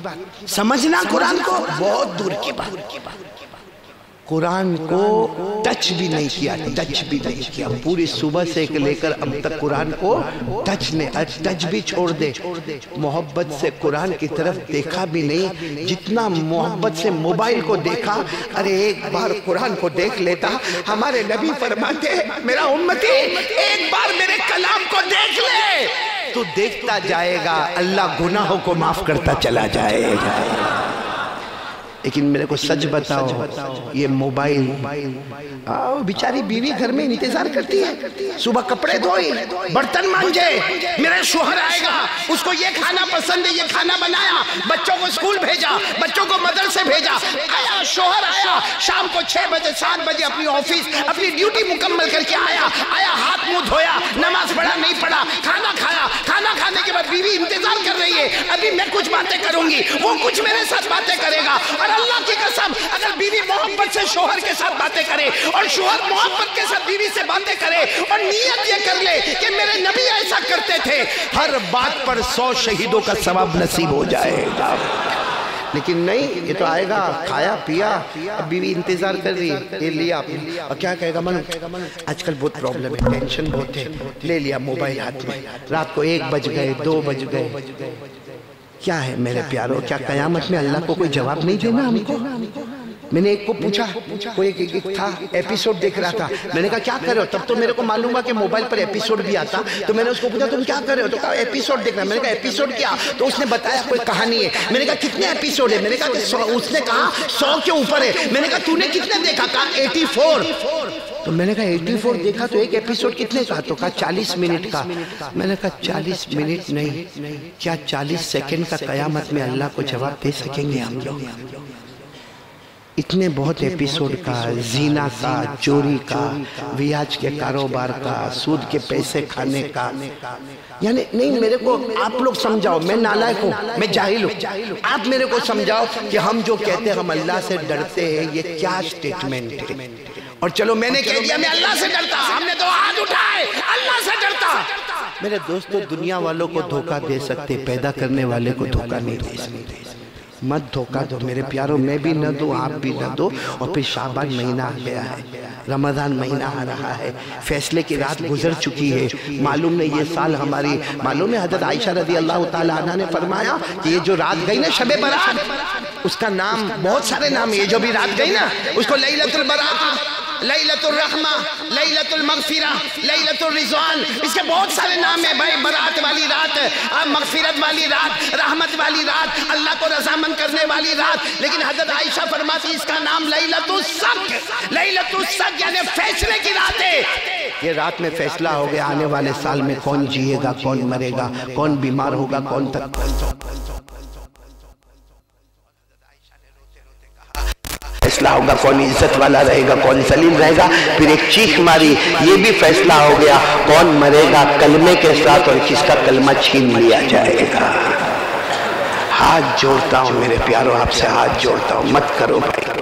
سمجھنا قرآن کو بہت دور کی بات. قرآن کو ٹچ بھی نہیں کیا، پوری صبح سے لے کر اب تک قرآن کو ٹچ بھی چھوڑ دے. محبت سے قرآن کی طرف دیکھا بھی نہیں جتنا محبت سے موبائل کو دیکھا. ارے ایک بار قرآن کو دیکھ لیتا. ہمارے نبی فرماتے میرا امتی ایک بار میرے کلام کو دیکھ لے تو دیکھتا جائے گا، اللہ گناہوں کو معاف کرتا چلا جائے گا. لیکن میرے کو سچ بتاؤ، یہ موبائل، بیچاری بیوی گھر میں انتظار کرتی ہے، صبح کپڑے دھوئی، برتن مانجے، میرا شوہر آئے گا، اس کو یہ کھانا پسند ہے، یہ کھانا بنایا، بچوں کو اسکول بھیجا، بچوں کو مدرسے بھیجا، آیا شوہر آیا شام کو 6 بجے 7 بجے اپنی آفس اپنی ڈیوٹی مکمل کر کے آیا ہاتھ منہ دھویا، نماز پڑھا نہیں پڑھا، کھانا کھایا، کھانا کھانے کے بعد بیوی انتظار کر رہی ہے، ابھی میں کچھ باتیں کروں گی، وہ کچھ میرے ساتھ باتیں کرے گا. اور اللہ کی قسم اگر بیوی محبت سے شوہر کے ساتھ باتیں کرے اور شوہر محبت کے ساتھ بیوی سے باتیں کرے اور نیت یہ کر لے کہ میرے نبی ایسا کرتے تھے، ہر بات پر 100 شہیدوں کا ثواب نصیب ہو جائے گا. لیکن نہیں، یہ تو آئے گا، کھایا پیا، اب بیوی انتظار کر رہی، یہ لیا اور کیا کہے گا؟ آج کل بہت پرابلم ہے، ٹینشن بہت ہے، لے لیا موبائل ہاتھ میں، رات کو 1 بج گئے 2 بج گئے. کیا ہے میرے پیاروں، کیا قیامت میں اللہ کو کوئی جواب نہیں دینا ہم کو؟ میں نے ایک کو پوچھا، کوئی ایک تھا ایپیسوڈ دیکھ رہا تھا، میں نے کہا کیا کر رہے ہو؟ تب تو میرے کو معلوم ہوا کہ موبائل پر ایپیسوڈ بھی آتا، تو میں نے اس کو پوچھا تم کیا کر رہے ہو؟ تو کہا ایپیسوڈ دیکھ رہا. میں نے کہا ایپیسوڈ کیا؟ تو اس نے بتایا کوئی کہانی ہے. میں نے کہا کتنے ایپیسوڈ ہے؟ میں نے کہا کہ اس نے کہا 100 کے اوپر ہے. میں نے کہا تو نے کتنے دیکھا؟ کہا 84. تو میں نے کہا 84 دیکھا تو ایک ایپیسوڈ کتنے کا؟ تو کہا 40 منٹ کا. میں نے کہا 40 منٹ نہیں، کیا 40 سیکنڈ کا قیامت میں اللہ کو جواب دے سکیں گے ہم لوگ؟ اتنے بہت ایپیسوڈ کا، زنا کا، چوری کا، ویاج کے کاروبار کا، سود کے پیسے کھانے کا. یعنی نہیں، میرے کو آپ لوگ سمجھاؤ، میں نالائق ہوں، میں جاہل ہوں، آپ میرے کو سمجھاؤ کہ ہم جو کہتے ہیں ہم اللہ سے ڈرتے ہیں، یہ کیا سٹیٹمنٹ ہے؟ اور چلو میں نے کہہ دیا میں اللہ سے ڈرتا، ہم نے تو ہاتھ اٹھائے اللہ سے ڈرتا. میرے دوستو، دنیا والوں کو دھوکہ دے سکتے، پیدا کرنے والے کو دھوکہ نہیں دے سکتے. مت دھوکہ دو میرے پیاروں، میں بھی نہ دوں، آپ بھی نہ دو. اور پھر شعبان مہینہ آ گیا ہے، رمضان مہینہ آ رہا ہے، فیصلے کی رات گزر چکی ہے. معلوم نہیں یہ سال ہماری، معلوم ہے حضرت عائشہ رضی اللہ تعالیٰ عنہ نے فرمایا کہ یہ جو رات گئی نا شب برات، اس کا نام بہت سارے نام ہے. یہ جو بھی رات گئی نا اس کو لیلۃ البراء، لیلۃ الرحمہ، لیلۃ المغفرہ، لیلۃ الرضوان، اس کے بہت سارے نام ہیں بھائی. برات والی رات، مغفرت والی رات، رحمت والی رات، اللہ کو رضامند کرنے والی رات. لیکن حضرت عائشہ فرماتی اس کا نام لیلۃ السق، لیلۃ السق یعنی فیصلے کی رات ہے. یہ رات میں فیصلہ ہو گیا آنے والے سال میں کون جیے گا، کون مرے گا، کون بیمار ہوگا، کون تک فیصلہ ہوگا، کون عزت والا رہے گا، کون ذلیل رہے گا. پھر ایک چیخ ماری، یہ بھی فیصلہ ہو گیا کون مرے گا کلمے کے ساتھ اور کس کا کلمہ چھین لیا جائے گا. ہاتھ جوڑتا ہوں میرے پیاروں، آپ سے ہاتھ جوڑتا ہوں، مت کرو بھائی.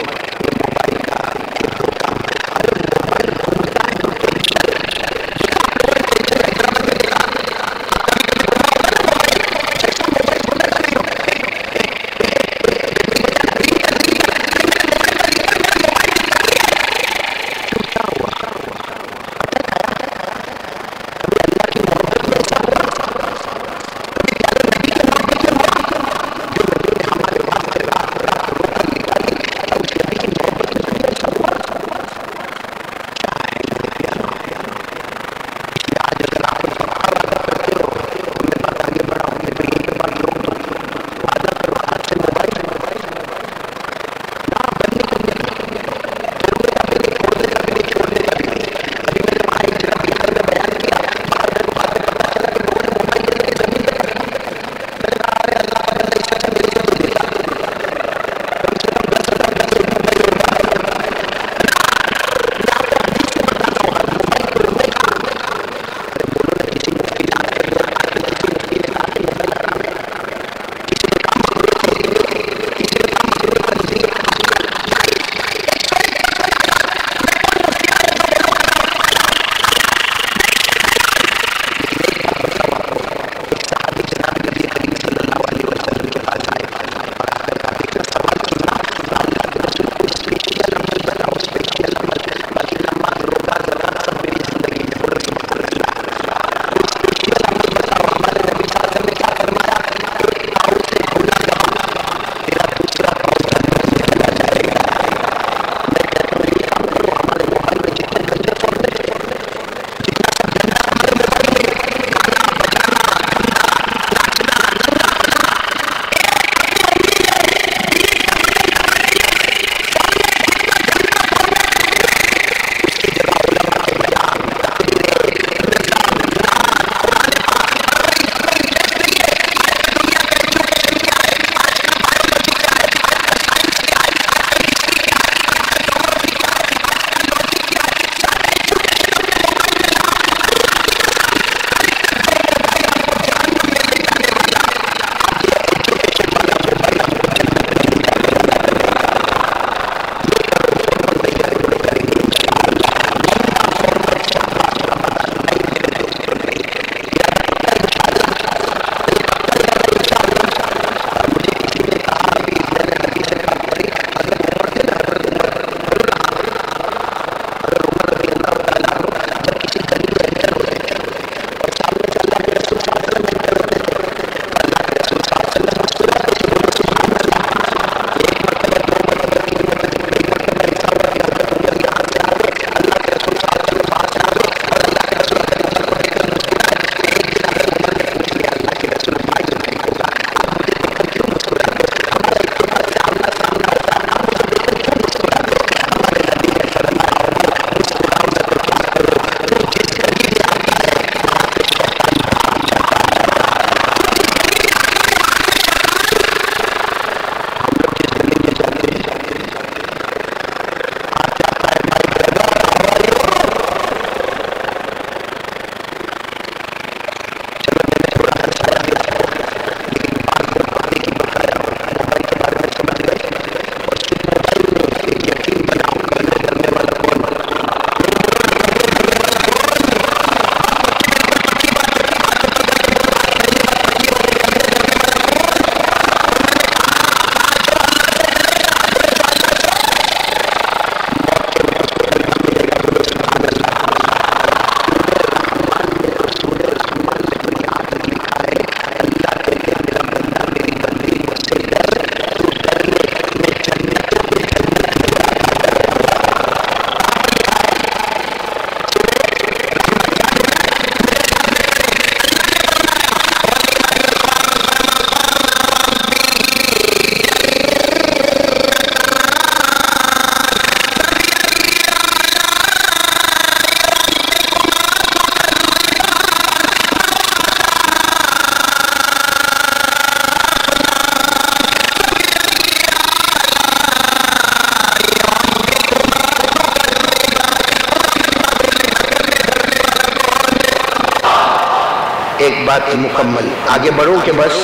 ایک بات مکمل، آگے بڑھوں کہ بس؟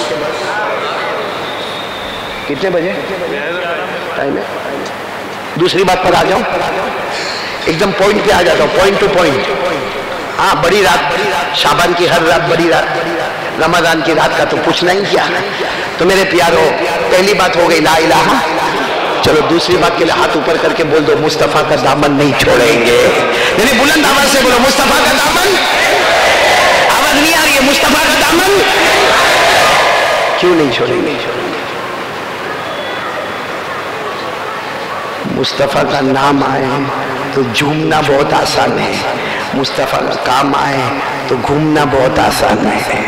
کتنے بجے ٹائم ہے؟ دوسری بات پر آ جاؤں، ایک دم پوائنٹ پہ آ جاتا ہوں، پوائنٹ ٹو پوائنٹ. ہاں بڑی رات، شعبان کی ہر رات بڑی رات، رمضان کی رات کا تو پوچھنا ہی کیا. تو میرے پیارو، پہلی بات ہو گئی لا الہ. چلو دوسری بات کے لیے ہاتھ اوپر کر کے بول دو مصطفیٰ کا دامن نہیں چھوڑیں گے. یعنی بلند آواز سے بولو مصطفیٰ کا دامن. آواز نہیں آ رہی ہے؟ مصطفیٰ کا دامن کیوں نہیں چھوڑیں گے؟ مصطفیٰ کا نام آئے تو جھومنا بہت آسان ہے، مصطفیٰ کا کام آئے تو گھومنا بہت آسان ہے.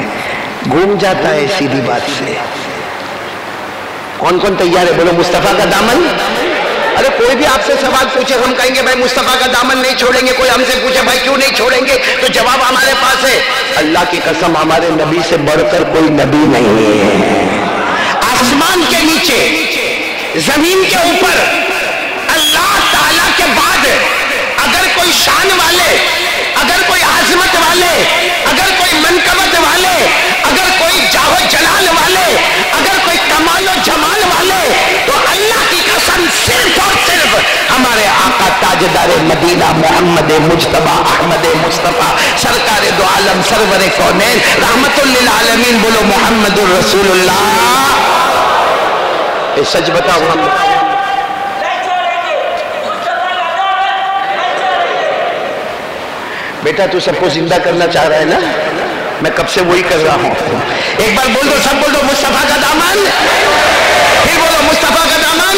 گھوم جاتا ہے سیدھی بات سے. کون کون تیار ہے؟ بولو مصطفیٰ کا دامن. ارے کوئی بھی آپ سے سوال پوچھے ہم کہیں گے بھائی مصطفیٰ کا دامن نہیں چھوڑیں گے. کوئی ہم سے پوچھے بھائی کیوں نہیں چھوڑیں گے تو جواب ہمارے پاس ہے. اللہ کی قسم ہمارے نبی سے بڑھ کر کوئی نبی نہیں ہے. آسمان کے نیچے، زمین کے اوپر، اللہ تعالیٰ کے بعد اگر کوئی شان والے، اگر کوئی عظمت والے، اگر کوئی منقبت والے، اگر کوئی جاہ و جلال والے، اگر کوئی کمال و جمال والے، تو اللہ کی قسم صرف اور صرف ہمارے آقا تاجدار مدینہ محمد مجتبی احمد مصطفیٰ سرکار دو عالم سرور کونین رحمت للعالمین. بولو محمد الرسول اللہ. اے سچ بتاؤ ہم بیٹا تو سب کو زندہ کرنا چاہ رہا ہے نا؟ میں کب سے وہی کر رہا ہوں. ایک بار بول دو، سب بول دو مصطفیٰ کا دامن. پھر بولو مصطفیٰ کا دامن.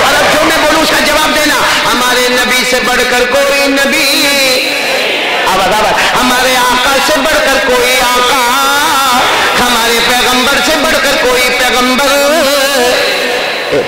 اور اب جو میں بولوں اس کا جواب دینا. ہمارے نبی سے بڑھ کر کوئی نبی، ہمارے آقا سے بڑھ کر کوئی آقا، ہمارے پیغمبر سے بڑھ کر کوئی پیغمبر.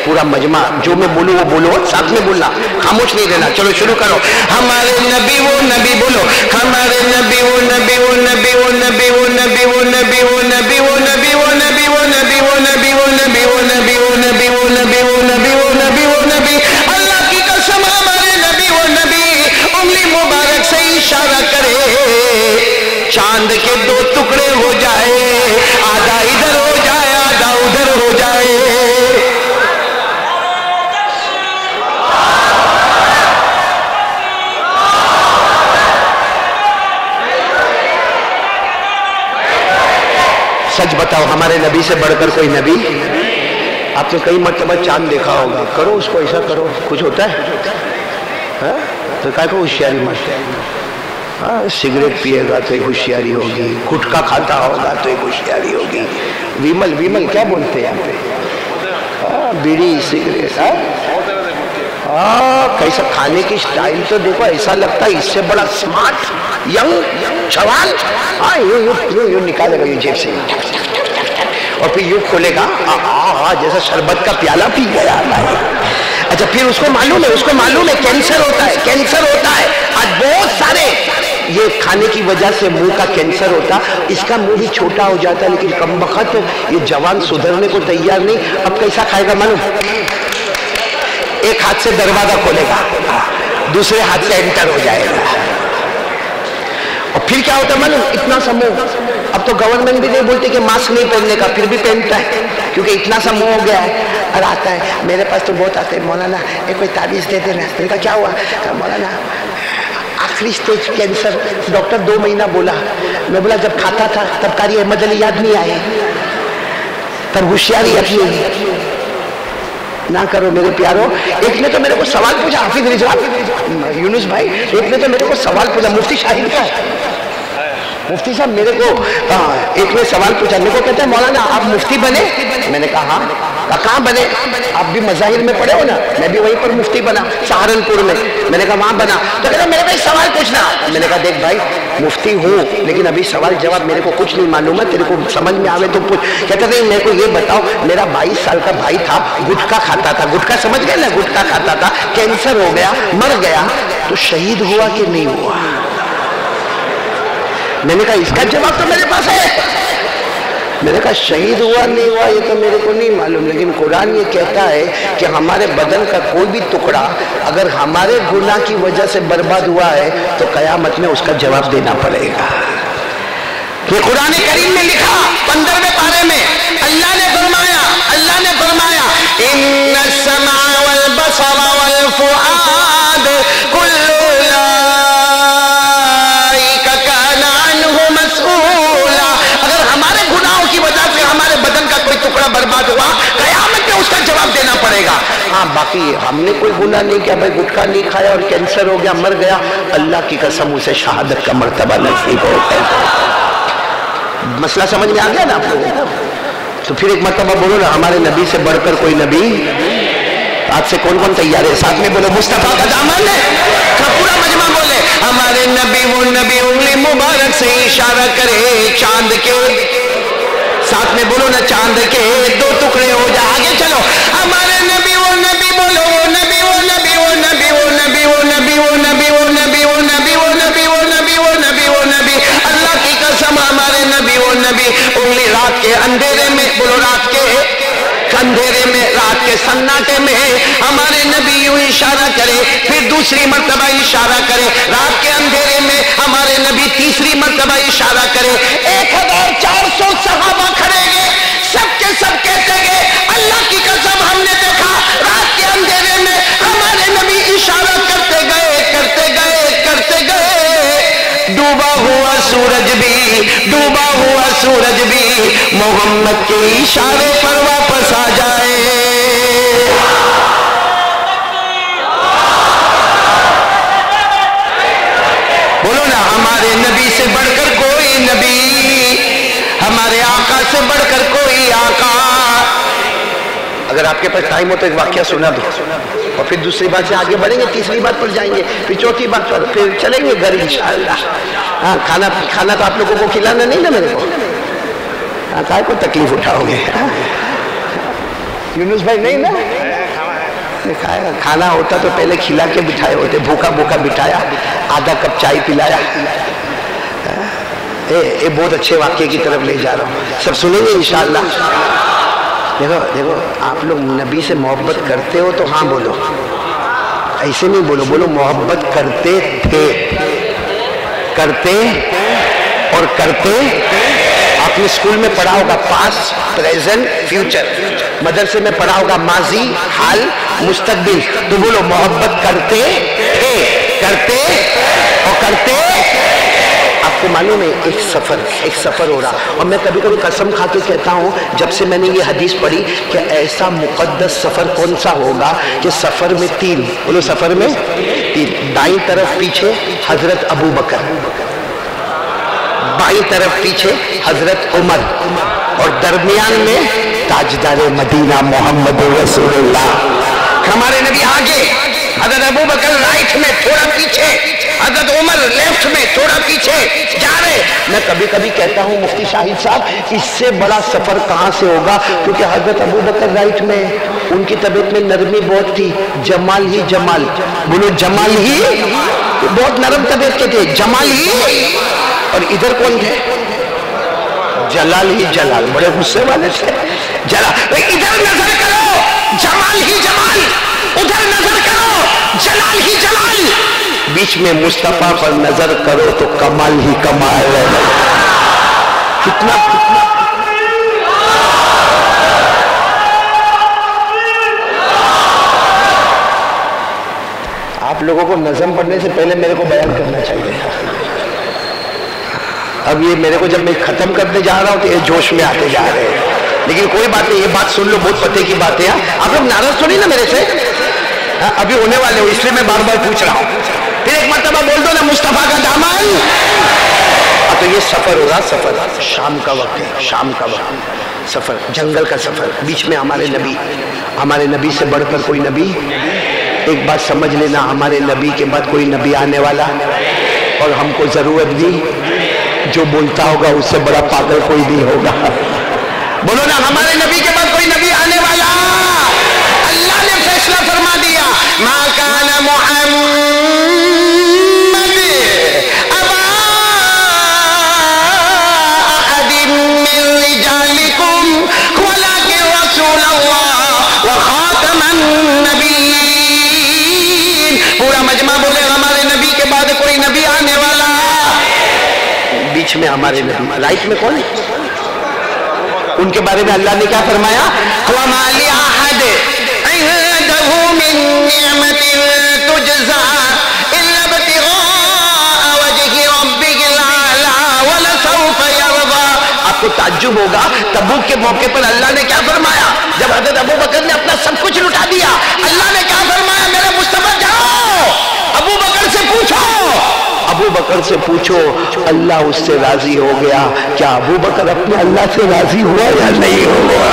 پورا مجمع جو میں بولوں وہ بولو، ساتھ میں بولنا، خاموش نہیں رہنا. چلو شروع کرو. ہمارے نبی وہ نبی، بولو ہمارے نبی وہ نبی وہ نبی وہ نبی وہ نبی وہ نبی وہ نبی وہ نبی وہ نبی وہ نبی وہ نبی وہ نبی وہ نبی وہ نبی وہ نبی وہ نبی وہ نبی وہ نبی. اللہ کی قسم ہمارے نبی وہ نبی انگلی مبارک سے اشارہ کرے، چاند کے دو ٹکڑے ہو جائے، آدھا ادھر ہو جائے آدھا ادھر ہو جائے. سچ بتاؤ ہمارے نبی سے بڑھ کر کوئی نبی؟ آپ نے کئی مرتبہ چاند دیکھا ہوگا. کرو اس کو ایسا کرو، کچھ ہوتا ہے تو کیا کو ہوشیاری مت. سگریٹ پیے گا تو ایک ہوشیاری ہوگی، گٹکا کھاتا ہوگا تو ایک ہوشیاری ہوگی. ویمل کیا بولتے ہیں یہاں پہ؟ بیڑی سگریٹ. کیسا کھانے کی سٹائل تو دیکھو، ایسا لگتا ہے اس سے بڑا سمارٹ ینگ چوال. یوں نکالے گا یہ جیب سے اور پھر یوں کھولے گا جیسا شربت کا پیالہ پی گیا. اچھا پھر اس کو معلوم ہے کینسر ہوتا ہے، کینسر ہوتا ہے. آج بہت سارے یہ کھانے کی وجہ سے منہ کا کینسر ہوتا. اس کا منہ بھی چھوٹا ہو جاتا ہے، لیکن کم وقت یہ جوان سدھرنے کو تیار نہیں. اب کیسا کھائے گا معلوم؟ ایک ہاتھ سے دروازہ کھولے گا، دوسرے ہاتھ سے انٹر ہو جائے گا. اور پھر کیا ہوتا ہے معلوم؟ اتنا سا منہ. اب تو گورنمنٹ بھی نہیں بولتے کہ ماسک نہیں پہننے کا، پھر بھی پہنتا ہے کیونکہ اتنا سا منہ ہو گیا ہے. اور آتا ہے میرے پاس تو بہت آتے ہیں، مولانا ایک کوئی تعویذ دے دینا. میں نے کہا کیا ہوا؟ مولانا آخری سٹیج کینسر. ڈاکٹر 2 مہینہ بولا. میں بولا جب کھاتا تھا تب قاری احمد علی یاد نہیں آئے؟ تب ہوشیاری اپنی نہ کرو میرے پیارو. ایک نے تو میرے کو سوال پوچھا، حافظ رضوان یونس بھائی، ایک نے تو میرے کو سوال پوچھا، مفتی شاہد کا مفتی صاحب میرے کو ایک نے سوال پوچھا. میرے کو کہتا ہے مولانا آپ مفتی بنے؟ میں نے کہا ہاں. کہاں بنے؟ آپ بھی مظاہر میں پڑھے ہو نا؟ میں بھی وہیں پر مفتی بنا سہارنپور میں. میں نے کہا وہاں بنا. تو کہتا میرے کو ایک سوال پوچھنا. میں نے کہا دیکھ بھائی مفتی ہوں لیکن ابھی سوال جواب میرے کو کچھ نہیں معلوم ہے، تیرے کو سمجھ میں آوے تو پوچھ. کہتا نہیں میرے کو یہ بتاؤ، میرا 22 سال کا بھائی تھا، گٹکا کھاتا تھا، گٹکا سمجھ گئے نا، گٹکا کھاتا تھا، کینسر ہو گیا، مر گیا، تو شہید ہوا کہ نہیں ہوا؟ میں نے کہا اس کا جواب تو میرے پاس ہے. میں نے کہا شہید ہوا نہیں ہوا یہ تو میرے کو نہیں معلوم، لیکن قرآن یہ کہتا ہے کہ ہمارے بدن کا کوئی بھی ٹکڑا اگر ہمارے گناہ کی وجہ سے برباد ہوا ہے تو قیامت میں اس کا جواب دینا پڑے گا. یہ قرآن کریم میں لکھا 15ویں پارے میں اللہ نے فرمایا ان السمع والبصر والفؤاد کل اولئک کان عنہ مسئولا. اگر ہمارے گناہوں کی وجہ سے ہمارے بدن کا کوئی ٹکڑا برباد ہوا قیامت میں اس کا جواب دینا پڑے گا. ہاں باقی ہم نے کوئی گناہ نہیں کیا بھائی، گٹکا نہیں کھایا اور کینسر ہو گیا مر گیا، اللہ کی قسم اسے شہادت کا مرتبہ نصیب ہوتا ہے. مسئلہ سمجھ میں آ گیا نا آپ لوگوں کو؟ تو پھر ایک مرتبہ بولو نا ہمارے نبی سے بڑھ کر کوئی نبی. آج سے کون کون تیار ہے؟ ساتھ میں بولو مصطفیٰ کا دامن ہے. پورا مجمع بولے ہمارے نبی وہ نبی انگلی مبارک سے اشارہ کرے چاند کے. ساتھ میں بولو نا چاند کے 2 ٹکڑے ہو جائے. آگے چلو ہمارے نبی وہ نبی، بولو وہ نبی وہ نبی وہ نبی وہ نبی وہ نبی وہ نبی وہ نبی وہ نبی وہ نبی وہ نبی وہ نبی وہ نبی. اللہ کی قسم ہمارے نبی وہ نبی انگلی رات کے اندھیرے میں، بولو رات کے اندھیرے میں، رات کے سناٹے میں ہمارے نبی یوں اشارہ کرے، پھر دوسری مرتبہ اشارہ کرے. رات کے اندھیرے میں ہمارے نبی تیسری مرتبہ اشارہ کرے. 1400 صحابہ کھڑے گئے، سب کے سب کہتے گئے اللہ کی قسم ہم نے دیکھا رات کے اندھیرے میں ہمارے نبی اشارہ کرتے گئے کرتے گئے کرتے گئے. ڈوبا ہوا سورج بھی محمد کے اشارے پر واپس آ جائے. بولو نا ہمارے نبی سے بڑھ کر کوئی نبی، ہمارے آقا سے بڑھ کر کوئی آقا. اگر آپ کے پاس ٹائم ہو تو ایک واقعہ سنا دو اور پھر دوسری بات سے آگے بڑھیں گے، تیسری بات پر جائیں گے، پھر چوتھی بات پر، پھر چلیں گے گھر انشاءاللہ. ہاں کھانا تو آپ لوگوں کو کھلانا نہیں نا میرے کو. ہاں کائے کو تکلیف اٹھاؤ گے؟ یونس بھائی نہیں نا؟ کھانا ہوتا تو پہلے کھلا کے بٹھائے ہوتے، بھوکا بھوکا بٹھایا، آدھا کپ چائے پلایا. یہ بہت اچھے واقعے کی طرف لے جا رہا ہوں، سب سنیں گے انشاءاللہ. دیکھو آپ لوگ نبی سے محبت کرتے ہو تو ہاں بولو، ایسے نہیں بولو، بولو محبت کرتے تھے، کرتے اور کرتے. آپ نے اسکول میں پڑھا ہوگا پاسٹ، پریزنٹ، فیوچر. مدرسے میں پڑھا ہوگا ماضی، حال، مستقبل. تو بولو محبت کرتے تھے، کرتے اور کرتے. آپ کو معلوم ہے ایک سفر ہو رہا، اور میں کبھی کبھی قسم کھا کے کہتا ہوں جب سے میں نے یہ حدیث پڑھی کہ ایسا مقدس سفر کون سا ہوگا کہ سفر میں 3، بولو سفر میں 3، دائیں طرف پیچھے حضرت ابو بکر، بائیں طرف پیچھے حضرت عمر، اور درمیان میں تاجدار مدینہ محمد رسول اللہ. ہمارے نبی آگے، حضرت ابو بکر رائٹ میں تھوڑا پیچھے، حضرت عمر لیفٹ میں تھوڑا پیچھے جا رہے. میں کبھی کبھی کہتا ہوں مفتی شاہد صاحب اس سے بڑا سفر کہاں سے ہوگا، کیونکہ حضرت ابو بکر رائٹ میں، ان کی طبیعت میں نرمی بہت تھی، جمال ہی جمال، بولو جمال ہی، بہت نرم طبیعت کے تھے، جمال ہی. اور ادھر کون تھے؟ جلال ہی جلال، بڑے غصے والے تھے. جلال، ادھر نظر کرو جمال ہی جمال، ادھر نظر کرو جلال ہی جلال، بیچ میں مصطفیٰ پر نظر کرو تو کمال ہی کمال ہے. کتنا آپ لوگوں کو نظم پڑھنے سے پہلے میرے کو بیان کرنا چاہیے. اب یہ میرے کو جب میں ختم کرنے جا رہا ہوں تو یہ جوش میں آتے جا رہے ہیں، لیکن کوئی بات نہیں، یہ بات سن لو، بہت پتے کی بات ہے. آپ لوگ ناراض تو نہیں نا میرے سے؟ ابھی ہونے والے ہو اس لیے میں بار بار پوچھ رہا ہوں. پھر ایک مرتبہ بول دو نا مصطفیٰ کا دامن. تو یہ سفر ہو رہا، سفر شام کا وقت ہے، شام کا وقت سفر، جنگل کا سفر، بیچ میں ہمارے نبی سے بڑھ کر کوئی نبی. ایک بات سمجھ لینا، ہمارے نبی کے بعد کوئی نبی آنے والا، اور ہم کو ضرورت بھی جو بولتا ہوگا اس سے بڑا پاگل کوئی نہیں ہوگا. بولو نا ہمارے نبی کے بعد کوئی نبی آنے والا. اللہ نے فیصلہ فرما دیا، ما کان محمد ابا احد من رجالکم ولکن رسول اللہ وخاتم النبیین. پورا مجمع بولے ہمارے نبی کے بعد کوئی نبی آنے والا. بیچ بیچ میں ہمارے نبی، رائٹ میں کون؟ ان کے بارے میں اللہ نے کیا فرمایا؟ وَمَا لِأَحَدٍ عِندَهُ مِن نِّعْمَةٍ تُجْزَىٰ إِلَّا ابْتِغَاءَ وَجْهِ رَبِّهِ الْأَعْلَىٰ وَلَسَوْفَ يَرْضَىٰ۔ آپ کو تعجب ہوگا تبوک کے موقع پر اللہ نے کیا فرمایا؟ جب حضرت ابو بکر نے اپنا سب کچھ لٹا دیا، اللہ نے کیا فرمایا؟ میرے مصطفیٰ جاؤ ابو بکر سے پوچھو، ابو بکر سے پوچھو اللہ اس سے راضی ہو گیا۔ کیا ابو بکر اپنے اللہ سے راضی ہوا یا نہیں ہوا؟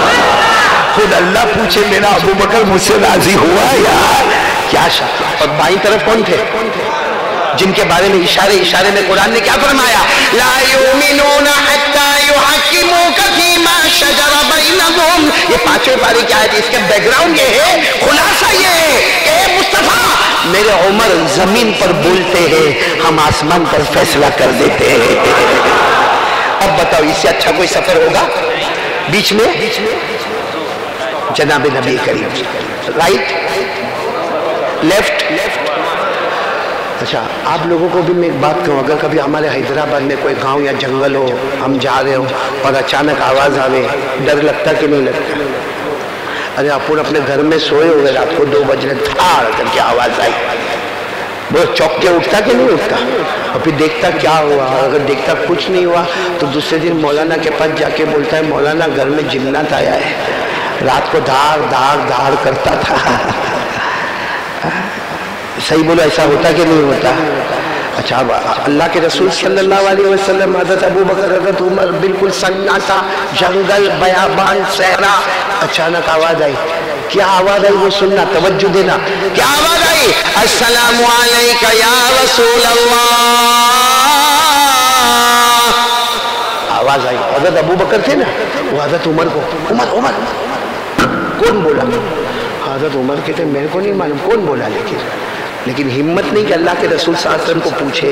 خود اللہ پوچھے میرا ابو بکر مجھ سے راضی ہوا یا کیا شک۔ اور بائیں طرف کون تھے جن کے بارے میں اشارے میں قرآن نے کیا فرمایا؟ لا یؤمنون حتی یحکموک فیما شجر بینہم۔ یہ پانچویں پارے کی آیت، اس کے بیک گراؤنڈ یہ ہے، خلاصہ یہ ہے کہ اے مصطفیٰ میرے عمر زمین پر بولتے ہیں، ہم آسمان پر فیصلہ کر دیتے ہیں۔ اب بتاؤ اس سے اچھا کوئی سفر ہوگا؟ بیچ میں جناب نبی کریم، رائٹ لیفٹ۔ اچھا آپ لوگوں کو بھی میں ایک بات کہوں، اگر کبھی ہمارے حیدرآباد میں کوئی گاؤں یا جنگل ہو، ہم جا رہے ہو اور اچانک آواز آوے، ڈر لگتا کہ نہیں لگتا؟ ارے اپن اپنے گھر میں سوئے ہوئے رات کو 2 بجے دھاڑ کر کے آواز آئی، بہت چوک کے اٹھتا کہ نہیں اٹھتا؟ اور پھر دیکھتا کیا ہوا، اگر دیکھتا کچھ نہیں ہوا تو دوسرے دن مولانا کے پاس جا کے بولتا ہے مولانا گھر میں جنات آیا ہے، رات کو دھاڑ دھاڑ دھاڑ کرتا تھا۔ صحیح بولو، ایسا ہوتا کہ نہیں ہوتا؟ اچھا اللہ کے رسول صلی اللہ علیہ وسلم، حضرت ابو بکر، حضرت عمر، بالکل سناٹا، جنگل، بیابان، صحرا، اچانک آواز آئی۔ کیا آواز آئی وہ سننا، توجہ دینا۔ کیا آواز آئی؟ السلام علیکہ یا رسول اللہ۔ آواز آئی، حضرت ابو بکر تھے نا، وہ حضرت عمر کو عمر کون بولا؟ حضرت عمر کہتے میرے کو نہیں معلوم کون بولا، لیکن ہمت نہیں کہ اللہ کے رسول صلی اللہ علیہ وسلم کو پوچھے۔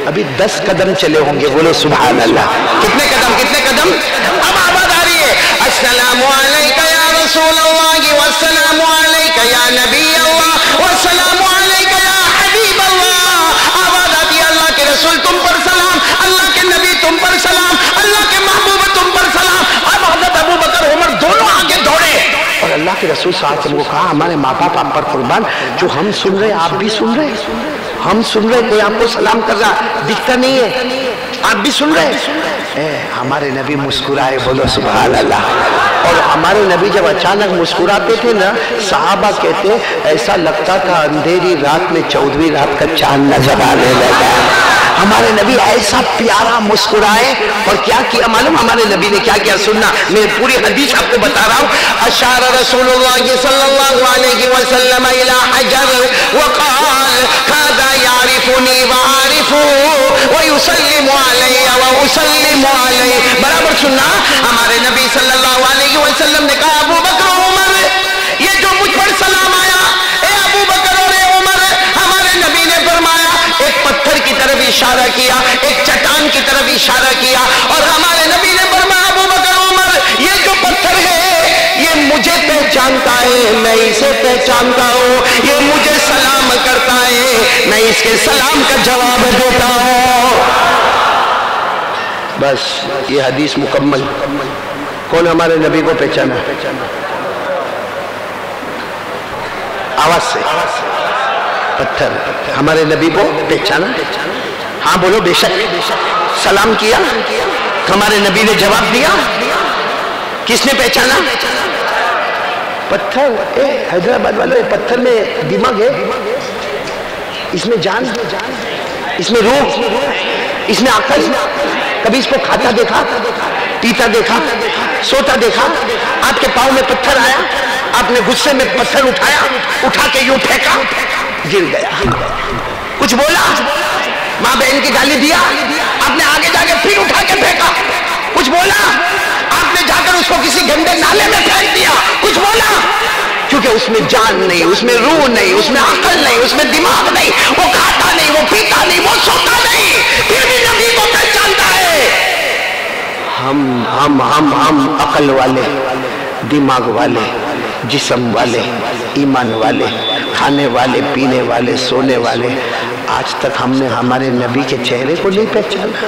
ابھی 10 قدم چلے ہوں گے، بولو سبحان اللہ۔ کتنے قدم؟ اب آواز آ رہی ہے، السلام علیکہ یا رسول اللہ والسلام علیکہ یا نبی اللہ والسلام علیکہ یا حبیب اللہ۔ آواز آتی ہے اللہ کے رسول تم پر سلام، اللہ کے نبی تم پر سلام، اللہ کے محبوب تم پر سلام۔ اب حضرت ابو بکر عمر دونوں آگے دوڑے اور اللہ کے رسول صلی اللہ علیہ وسلم کو کہا ہمارے ماں باپ آپ پر قربان، جو ہم سن رہے آپ بھی سن رہے، ہم سن رہے، کوئی آپ کو سلام کر رہا دکھتا نہیں ہے، آپ بھی سن رہے۔ ہمارے نبی مسکرائے، بولو سبحان اللہ۔ اور ہمارے نبی جب اچانک مسکراتے تھے نا، صحابہ کہتے ایسا لگتا تھا اندھیری رات میں 14ویں رات کا چاند نظر آنے لگا۔ ہمارے نبی ایسا پیارا مسکرائے، اور کیا کیا معلوم ہمارے نبی نے کیا کیا؟ سننا، میں پوری حدیث آپ کو بتا رہا ہوں۔ اشار رسول اللہ صلی اللہ علیہ وسلم الى حجر وقال هذا يعرفني واعرفه ويسلم علي واسلم عليه۔ برابر سننا، ہمارے نبی صلی اللہ علیہ وسلم نے کہا ابو بکر عمر یہ جو مجھ پر سلام آیا، اے ابو بکر اور اے عمر، ہمارے نبی نے فرمایا ایک پتھر کی طرف اشارہ کیا، ایک چٹان کی طرف اشارہ کیا، اور ہمارے نبی نے فرمایا ابو بکر عمر یہ جو پتھر ہے یہ مجھے پہچانتا ہے، میں اسے پہچانتا ہوں، یہ مجھے سلام کرتا ہے، میں اس کے سلام کا جواب دیتا ہوں۔ بس یہ حدیث مکمل۔ کون ہمارے نبی کو پہچانا؟ آواز سے، پتھر ہمارے نبی کو پہچانا؟ ہاں بولو بے شک۔ سلام کیا، ہمارے نبی نے جواب دیا، کس نے پہچانا؟ پتھر۔ حیدرآباد والے پتھر میں دماغ ہے، اس میں جان، اس میں روح، اس میں عقل۔ کبھی اس کو کھاتا دیکھا، پیتا دیکھا، سوتا دیکھا؟ آپ کے پاؤں میں پتھر آیا، آپ نے غصے میں پتھر اٹھایا، اٹھا کے یوں پھینکا، گر گیا، کچھ بولا؟ ماں بہن کی گالی دیا، آپ نے آگے جا کے پھر اٹھا کے پھینکا، کچھ بولا؟ آپ نے جا کر اس کو کسی گندے نالے میں پھینک دیا، کچھ بولا؟ کیونکہ اس میں جان نہیں، اس میں روح نہیں، اس میں عقل نہیں، اس میں دماغ نہیں، وہ کھاتا نہیں، وہ پیتا نہیں، وہ سوتا نہیں، پھر بھی نبی کو پہچانتا ہے۔ ہم عقل والے، دماغ والے، جسم والے، ایمان والے، کھانے والے، پینے والے، سونے والے، آج تک ہم نے ہمارے نبی کے چہرے کو نہیں پہچانا۔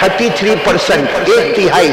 33%, 1/3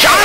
4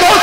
2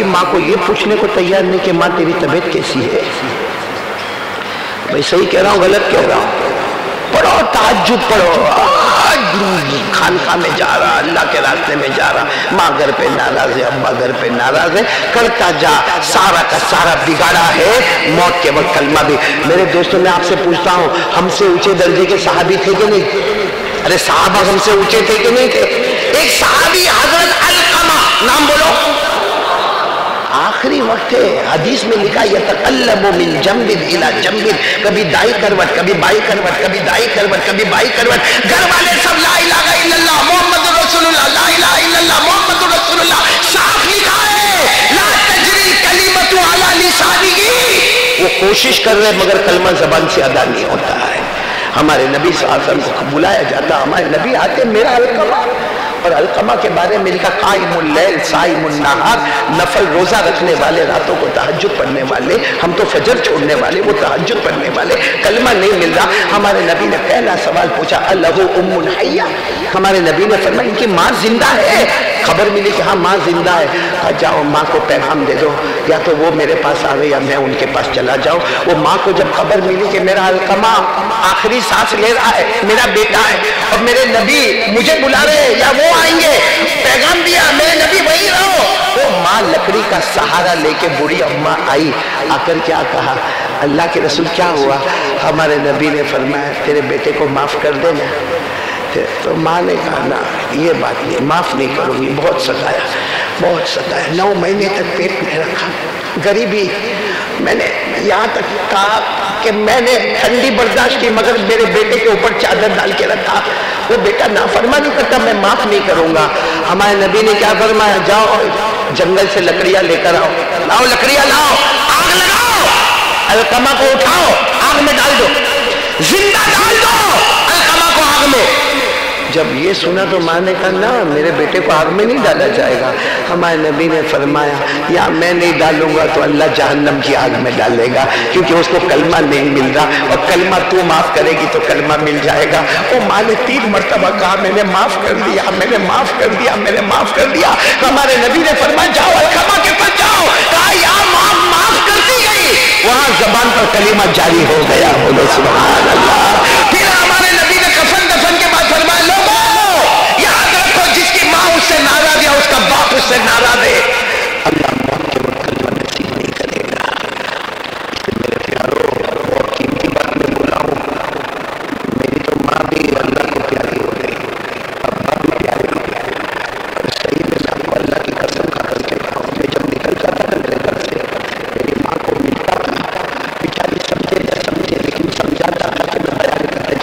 کوئی ماں کو یہ پوچھنے کو تیار نہیں کہ ماں تیری طبیعت کیسی ہے؟ میں صحیح کہہ رہا ہوں غلط کہہ رہا ہوں؟ پڑھو تہجد پڑھو، خانقاہ میں جا رہا، اللہ کے راستے میں جا رہا، ماں گھر پہ ناراض ہے، ابا گھر پہ ناراض ہے، کرتا جا، سارا کا سارا بگاڑا ہے، موت کے وقت کلمہ بھی۔ میرے دوستوں میں آپ سے پوچھتا ہوں، ہم سے اونچے درجے کے صحابی تھے کہ نہیں؟ ارے صحابہ ہم سے اونچے تھے کہ نہیں تھے؟ ایک صحابی حضرت علقمہ، نام بولو، آخری وقت ہے، حدیث میں لکھا یتقلب من جنب الی جنب، کبھی دائیں کروٹ، کبھی بائیں کروٹ، کبھی دائیں کروٹ، کبھی بائیں کروٹ، گھر والے سب لا الہ الا اللہ محمد رسول اللہ، لا الہ الا اللہ محمد رسول اللہ، صاف لکھا ہے لا تجری کلمۃ علی لسانہ، وہ کوشش کر رہے مگر کلمہ زبان سے ادا نہیں ہوتا ہے۔ ہمارے نبی صلی اللہ علیہ وسلم کو بلایا جاتا، ہمارے نبی آتے، میرا علقمہ، اور علقمہ کے بارے میں لکھا قائم اللیل صائم النہار، نفل روزہ رکھنے والے، راتوں کو تہجد پڑھنے والے، ہم تو فجر چھوڑنے والے، وہ تہجد پڑھنے والے، کلمہ نہیں مل رہا۔ ہمارے نبی نے پہلا سوال پوچھا الہ ام حیہ، ہمارے نبی نے فرمایا ان کی ماں زندہ ہے؟ خبر ملی کہ ہاں ماں زندہ ہے، کہا جاؤ ماں کو پیغام دے دو، یا تو وہ میرے پاس آوے یا میں ان کے پاس چلا جاؤں۔ وہ ماں کو جب خبر ملی کہ میرا علقمہ آخری سانس لے رہا ہے، میرا بیٹا ہے، اور میرے نبی مجھے بلا رہے ہیں یا وہ آئیں گے، پیغام دیا میرے نبی وہی رہو، وہ ماں لکڑی کا سہارا لے کے بوڑھی اماں آئی، آ کر کیا کہا اللہ کے رسول کیا ہوا؟ ہمارے نبی نے فرمایا تیرے بیٹے کو معاف کر دینا۔ تو ماں نے کہا نا یہ بات نہیں، معاف نہیں کروں گی، بہت ستایا، بہت ستایا، 9 مہینے تک پیٹ میں رکھا، غریبی، میں نے یہاں تک کہا کہ میں نے ٹھنڈی برداشت کی مگر میرے بیٹے کے اوپر چادر ڈال کے رکھا، وہ بیٹا نافرمانی کرتا، میں معاف نہیں کروں گا۔ ہمارے نبی نے کیا فرمایا؟ جاؤ جنگل سے لکڑیاں لے کر آؤ، لاؤ لکڑیاں لاؤ، آگ لگاؤ، علقمہ کو اٹھاؤ، آگ میں ڈال دو، زندہ ڈال دو علقمہ کو آگ میں۔ جب یہ سنا تو ماں نے کہا نا میرے بیٹے کو آگ میں نہیں ڈالا جائے گا۔ ہمارے نبی نے فرمایا یا میں نہیں ڈالوں گا تو اللہ جہنم کی آگ میں ڈالے گا، کیونکہ اس کو کلمہ نہیں مل رہا، اور کلمہ تو معاف کرے گی تو کلمہ مل جائے گا۔ وہ ماں نے 3 مرتبہ کہا میں نے معاف کر دیا، میں نے معاف کر دیا، میں نے معاف کر دیا۔ ہمارے نبی نے فرمایا جاؤ علقمہ کے پاس جاؤ، کہا یا ماں معاف کرتی گئی، وہاں زبان پر کلمہ جاری ہو گیا، بولو سبحان اللہ۔ پھر ہمارے نبی نے کفن دفن کے بعد فرمایا لوگوں یاد رکھو جس کی ماں اس سے ناراض ہے اس کا باپ اس سے ناراض ہے، اللہ موت کے وقت کلمہ نصیب نہیں کرے گا۔ میرے پیارو بہت قیمتی بات میں بولا ہوں، میری تو ماں بھی اللہ کو پیاری ہو گئی، ابا بھی پیارے ہو گئے، اور صحیح میں آپ کو اللہ کی قسم کھا کر کہتا ہوں، میں جب نکلتا تھا میرے گھر سے میری ماں کو ملتا تھا، بیچاری سمجھے نہ سمجھے لیکن سمجھاتا تھا کہ میں بیان کرنے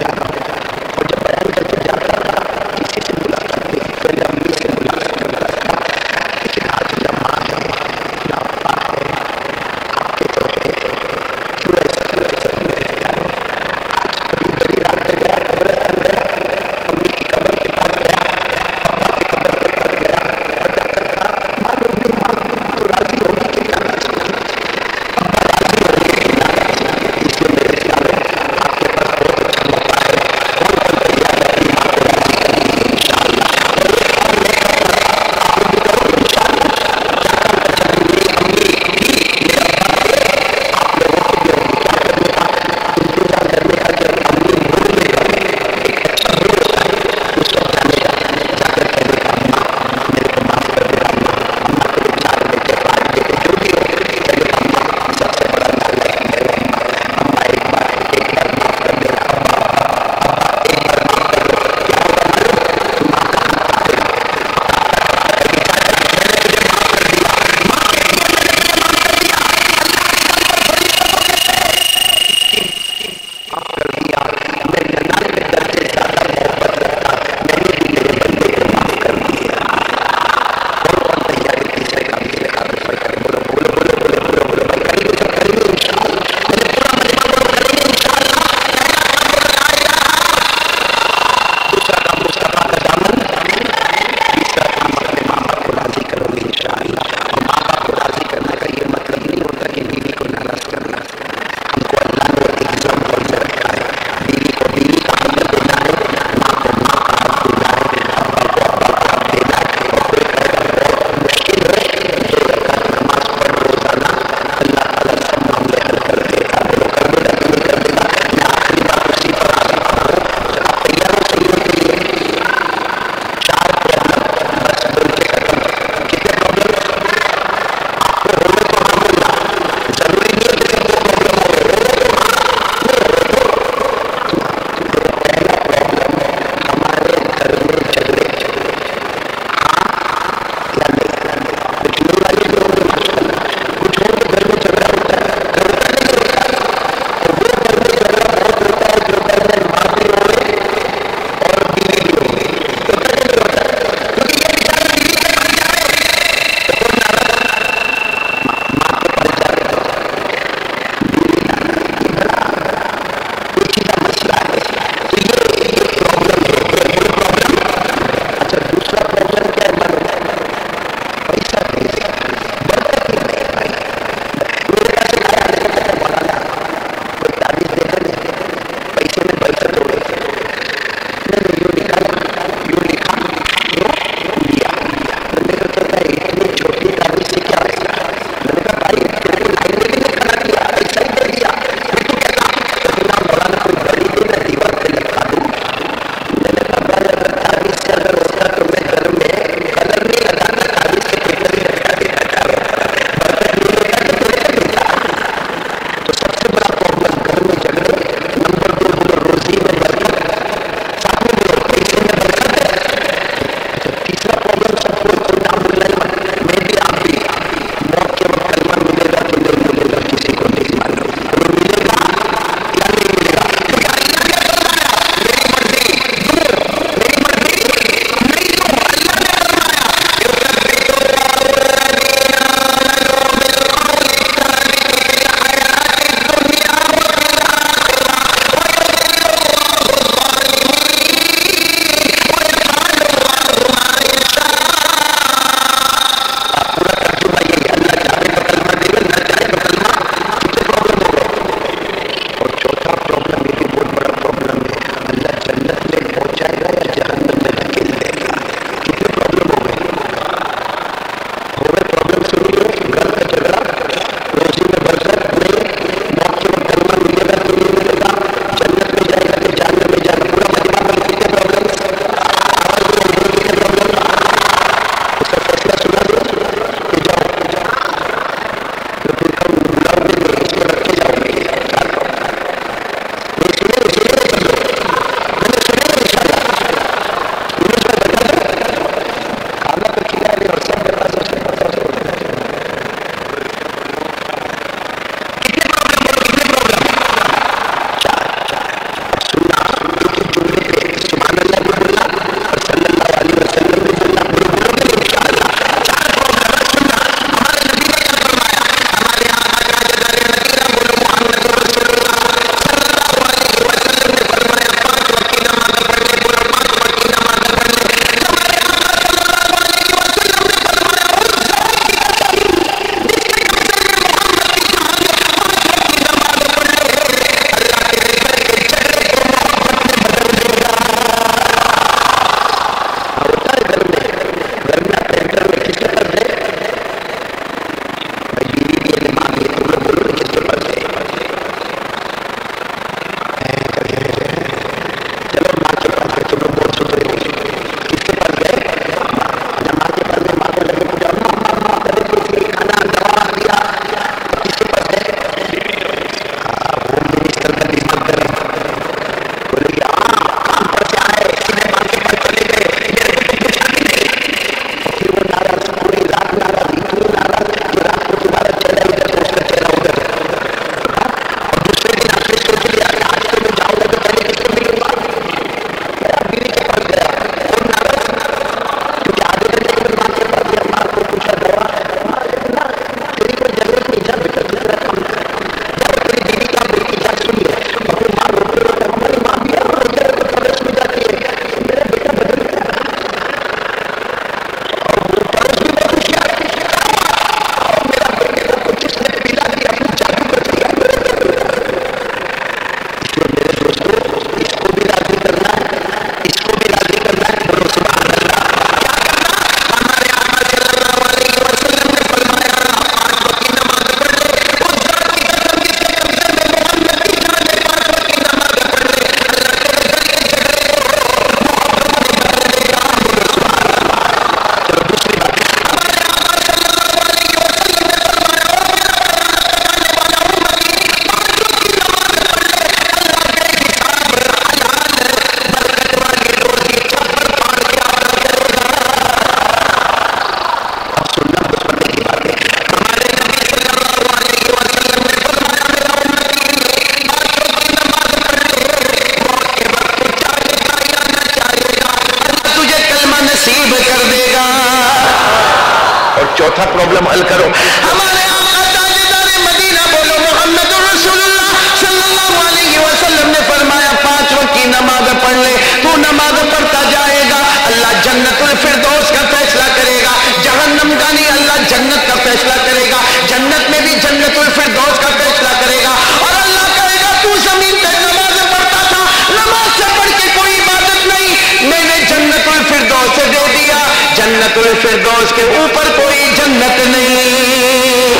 چوتھا پرابلم حل کرو. ہمارے آقا تاجدار مدینہ بولو محمد رسول اللہ صلی اللہ علیہ وسلم نے فرمایا 5 وقت کی نماز پڑھ لے. تو نماز پڑھتا جائے گا اللہ جنت الفردوس کا فیصلہ کرے گا. جہنم کا نہیں، اللہ جنت کا فیصلہ کرے گا. جنت میں بھی جنت الفردوس کا فیصلہ کرے گا. اور اللہ کہے گا تو زمین پہ نماز پڑھتا تھا، نماز سے پڑھ کے کوئی عبادت نہیں، میں نے جنت الفردوس سے دے دیا. جنت الفردوس کے اوپر کوئی جنت نہیں.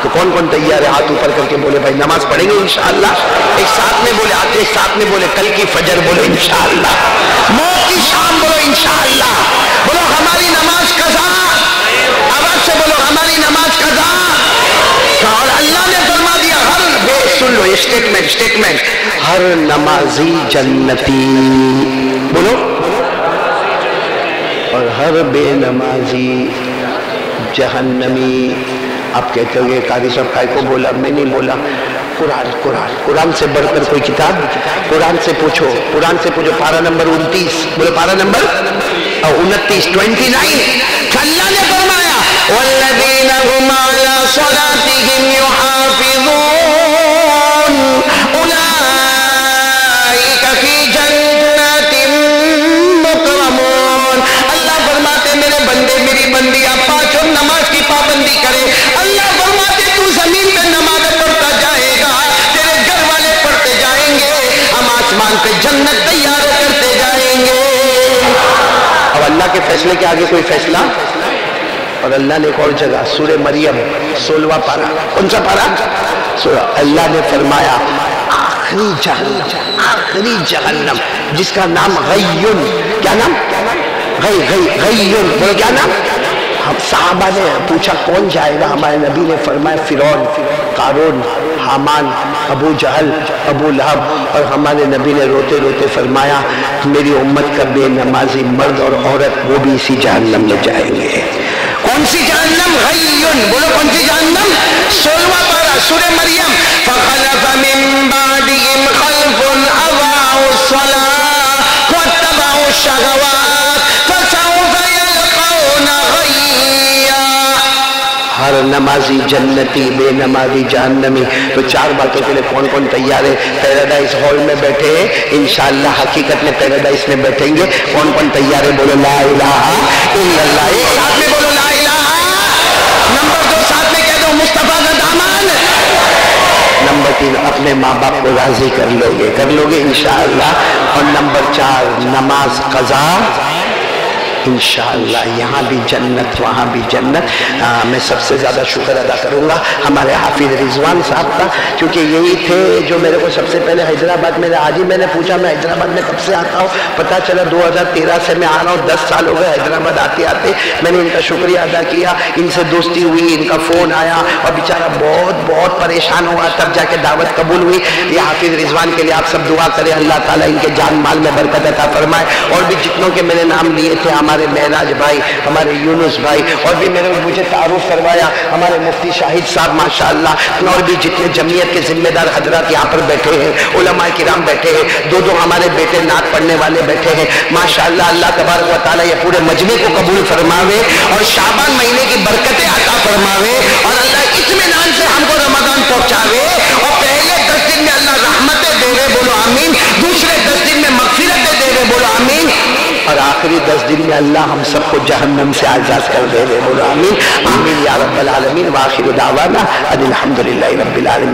تو کون کون تیار ہے؟ ہاتھ اوپر کر کے بولے بھائی نماز پڑھیں گے انشاءاللہ. ایک ساتھ میں بولے، آتے ایک ساتھ میں بولے کل کی فجر بولو انشاءاللہ، موت کی شام بولو انشاءاللہ. بولو ہماری نماز قضا، آواز سے بولو ہماری نماز قضا. اور اللہ نے فرما دیا ہر سن لو اسٹیٹمنٹ، ہر نمازی جنتی بولو، اور ہر بے نمازی جہنمی. آپ کہتے ہو یہ قاری صاحب کائے کو بولا؟ میں نہیں بولا. قرآن سے بڑھ کر کوئی کتاب؟ قرآن سے پوچھو پارہ نمبر 29 بولو، پارہ نمبر 29 اللہ نے فرمایا والذین هم علی صلاتهم یحافظون اولئک فی جنات مکرمون. اللہ فرماتے میرے بندے میری بندیاں پانچوں نماز کی پابندی کرے. اللہ فرماتے تو زمین پہ نماز پڑھتا جائے گا، تیرے گھر والے پڑھتے جائیں گے، ہم آسمان پہ جنت تیار کرتے جائیں گے. اب اللہ کے فیصلے کے آگے کوئی فیصلہ؟ اور اللہ نے ایک اور جگہ سورہ مریم 16واں پارہ، کون سا پارہ؟ اللہ نے فرمایا آخری جہنم جس کا نام غیون، کیا نام؟ غیون بولو کیا نام؟ ہم صحابہ نے پوچھا کون جائے گا؟ ہمارے نبی نے فرمایا فرعون، قارون، حامان، ابو جہل، ابو لہب. اور ہمارے نبی نے روتے روتے فرمایا میری امت کا بے نمازی مرد اور عورت وہ بھی اسی جہنم میں جائیں گے. کون سی جہنم؟ غیون بولو کون سی جہنم؟ 16واں پارہ سورہ مریم. فخلف من بعدهم خلف اضاعوا الصلاة واتبعوا الشهوات فسوف يلقون غيا. ہر نمازی جنتی، بے نمازی جہنمی. تو 4 باتوں کے لیے کون کون تیار ہے؟ پیراڈائز ہال میں بیٹھے ہیں انشاءاللہ، حقیقت میں پیراڈائز میں بیٹھیں گے. کون کون تیار ہے؟ بولو لا الہ الا اللہ. ایک ساتھ میں بولو لا الہ. نمبر 2 ساتھ میں کہہ دو مصطفیٰ کا دامن. نمبر 3 اپنے ماں باپ کو راضی کر لو گے انشاءاللہ. اور نمبر 4 نماز قضا انشاءاللہ. یہاں بھی جنت وہاں بھی جنت. میں سب سے زیادہ شکر ادا کروں گا ہمارے حافظ رضوان صاحب کا، کیونکہ یہی تھے جو میرے کو سب سے پہلے حیدرآباد میں آج ہی میں نے پوچھا میں حیدرآباد میں کب سے آتا ہوں، پتہ چلا 2013 سے میں آ رہا ہوں. 10 سال ہو گئے حیدرآباد آتے آتے. میں نے ان کا شکریہ ادا کیا، ان سے دوستی ہوئی، ان کا فون آیا اور بیچارہ بہت پریشان ہوا، تب جا کے دعوت قبول ہوئی. یہ حافظ رضوان کے لیے آپ سب دعا کریں، اللہ تعالیٰ ان کے جان مال میں برکت عطا فرمائے. اور بھی جتنوں کے میں نے نام لیے تھے، ہمارے معراج بھائی، ہمارے یونس بھائی، اور بھی مجھے تعارف کروایا ہمارے مفتی شاہد صاحب ماشاءاللہ، اور بھی جتنے جمعیت کے ذمہ دار حضرات یہاں پر بیٹھے ہیں، علماء کرام بیٹھے ہیں، 2 ہمارے بیٹے نعت پڑھنے والے بیٹھے ہیں ماشاءاللہ. اللہ تبارک و تعالیٰ یہ پورے مجمع کو قبول فرماوے اور شعبان مہینے کی برکتیں عطا فرماوے. اور اللہ اطمینان سے ہم کو رمضان پہنچاوے. اور پہلے 10 دن میں اللہ رحمتیں دے رہے بولو آمین. دوسرے 10 دن میں مغفرتیں دے رہے بولو آمین. اور آخری 10 دن میں اللہ ہم سب کو جہنم سے آزاد کر دے رہے بولو آمین. آمین یا رب العالمین. وآخر دعوانا ان الحمدللہ رب العالمین.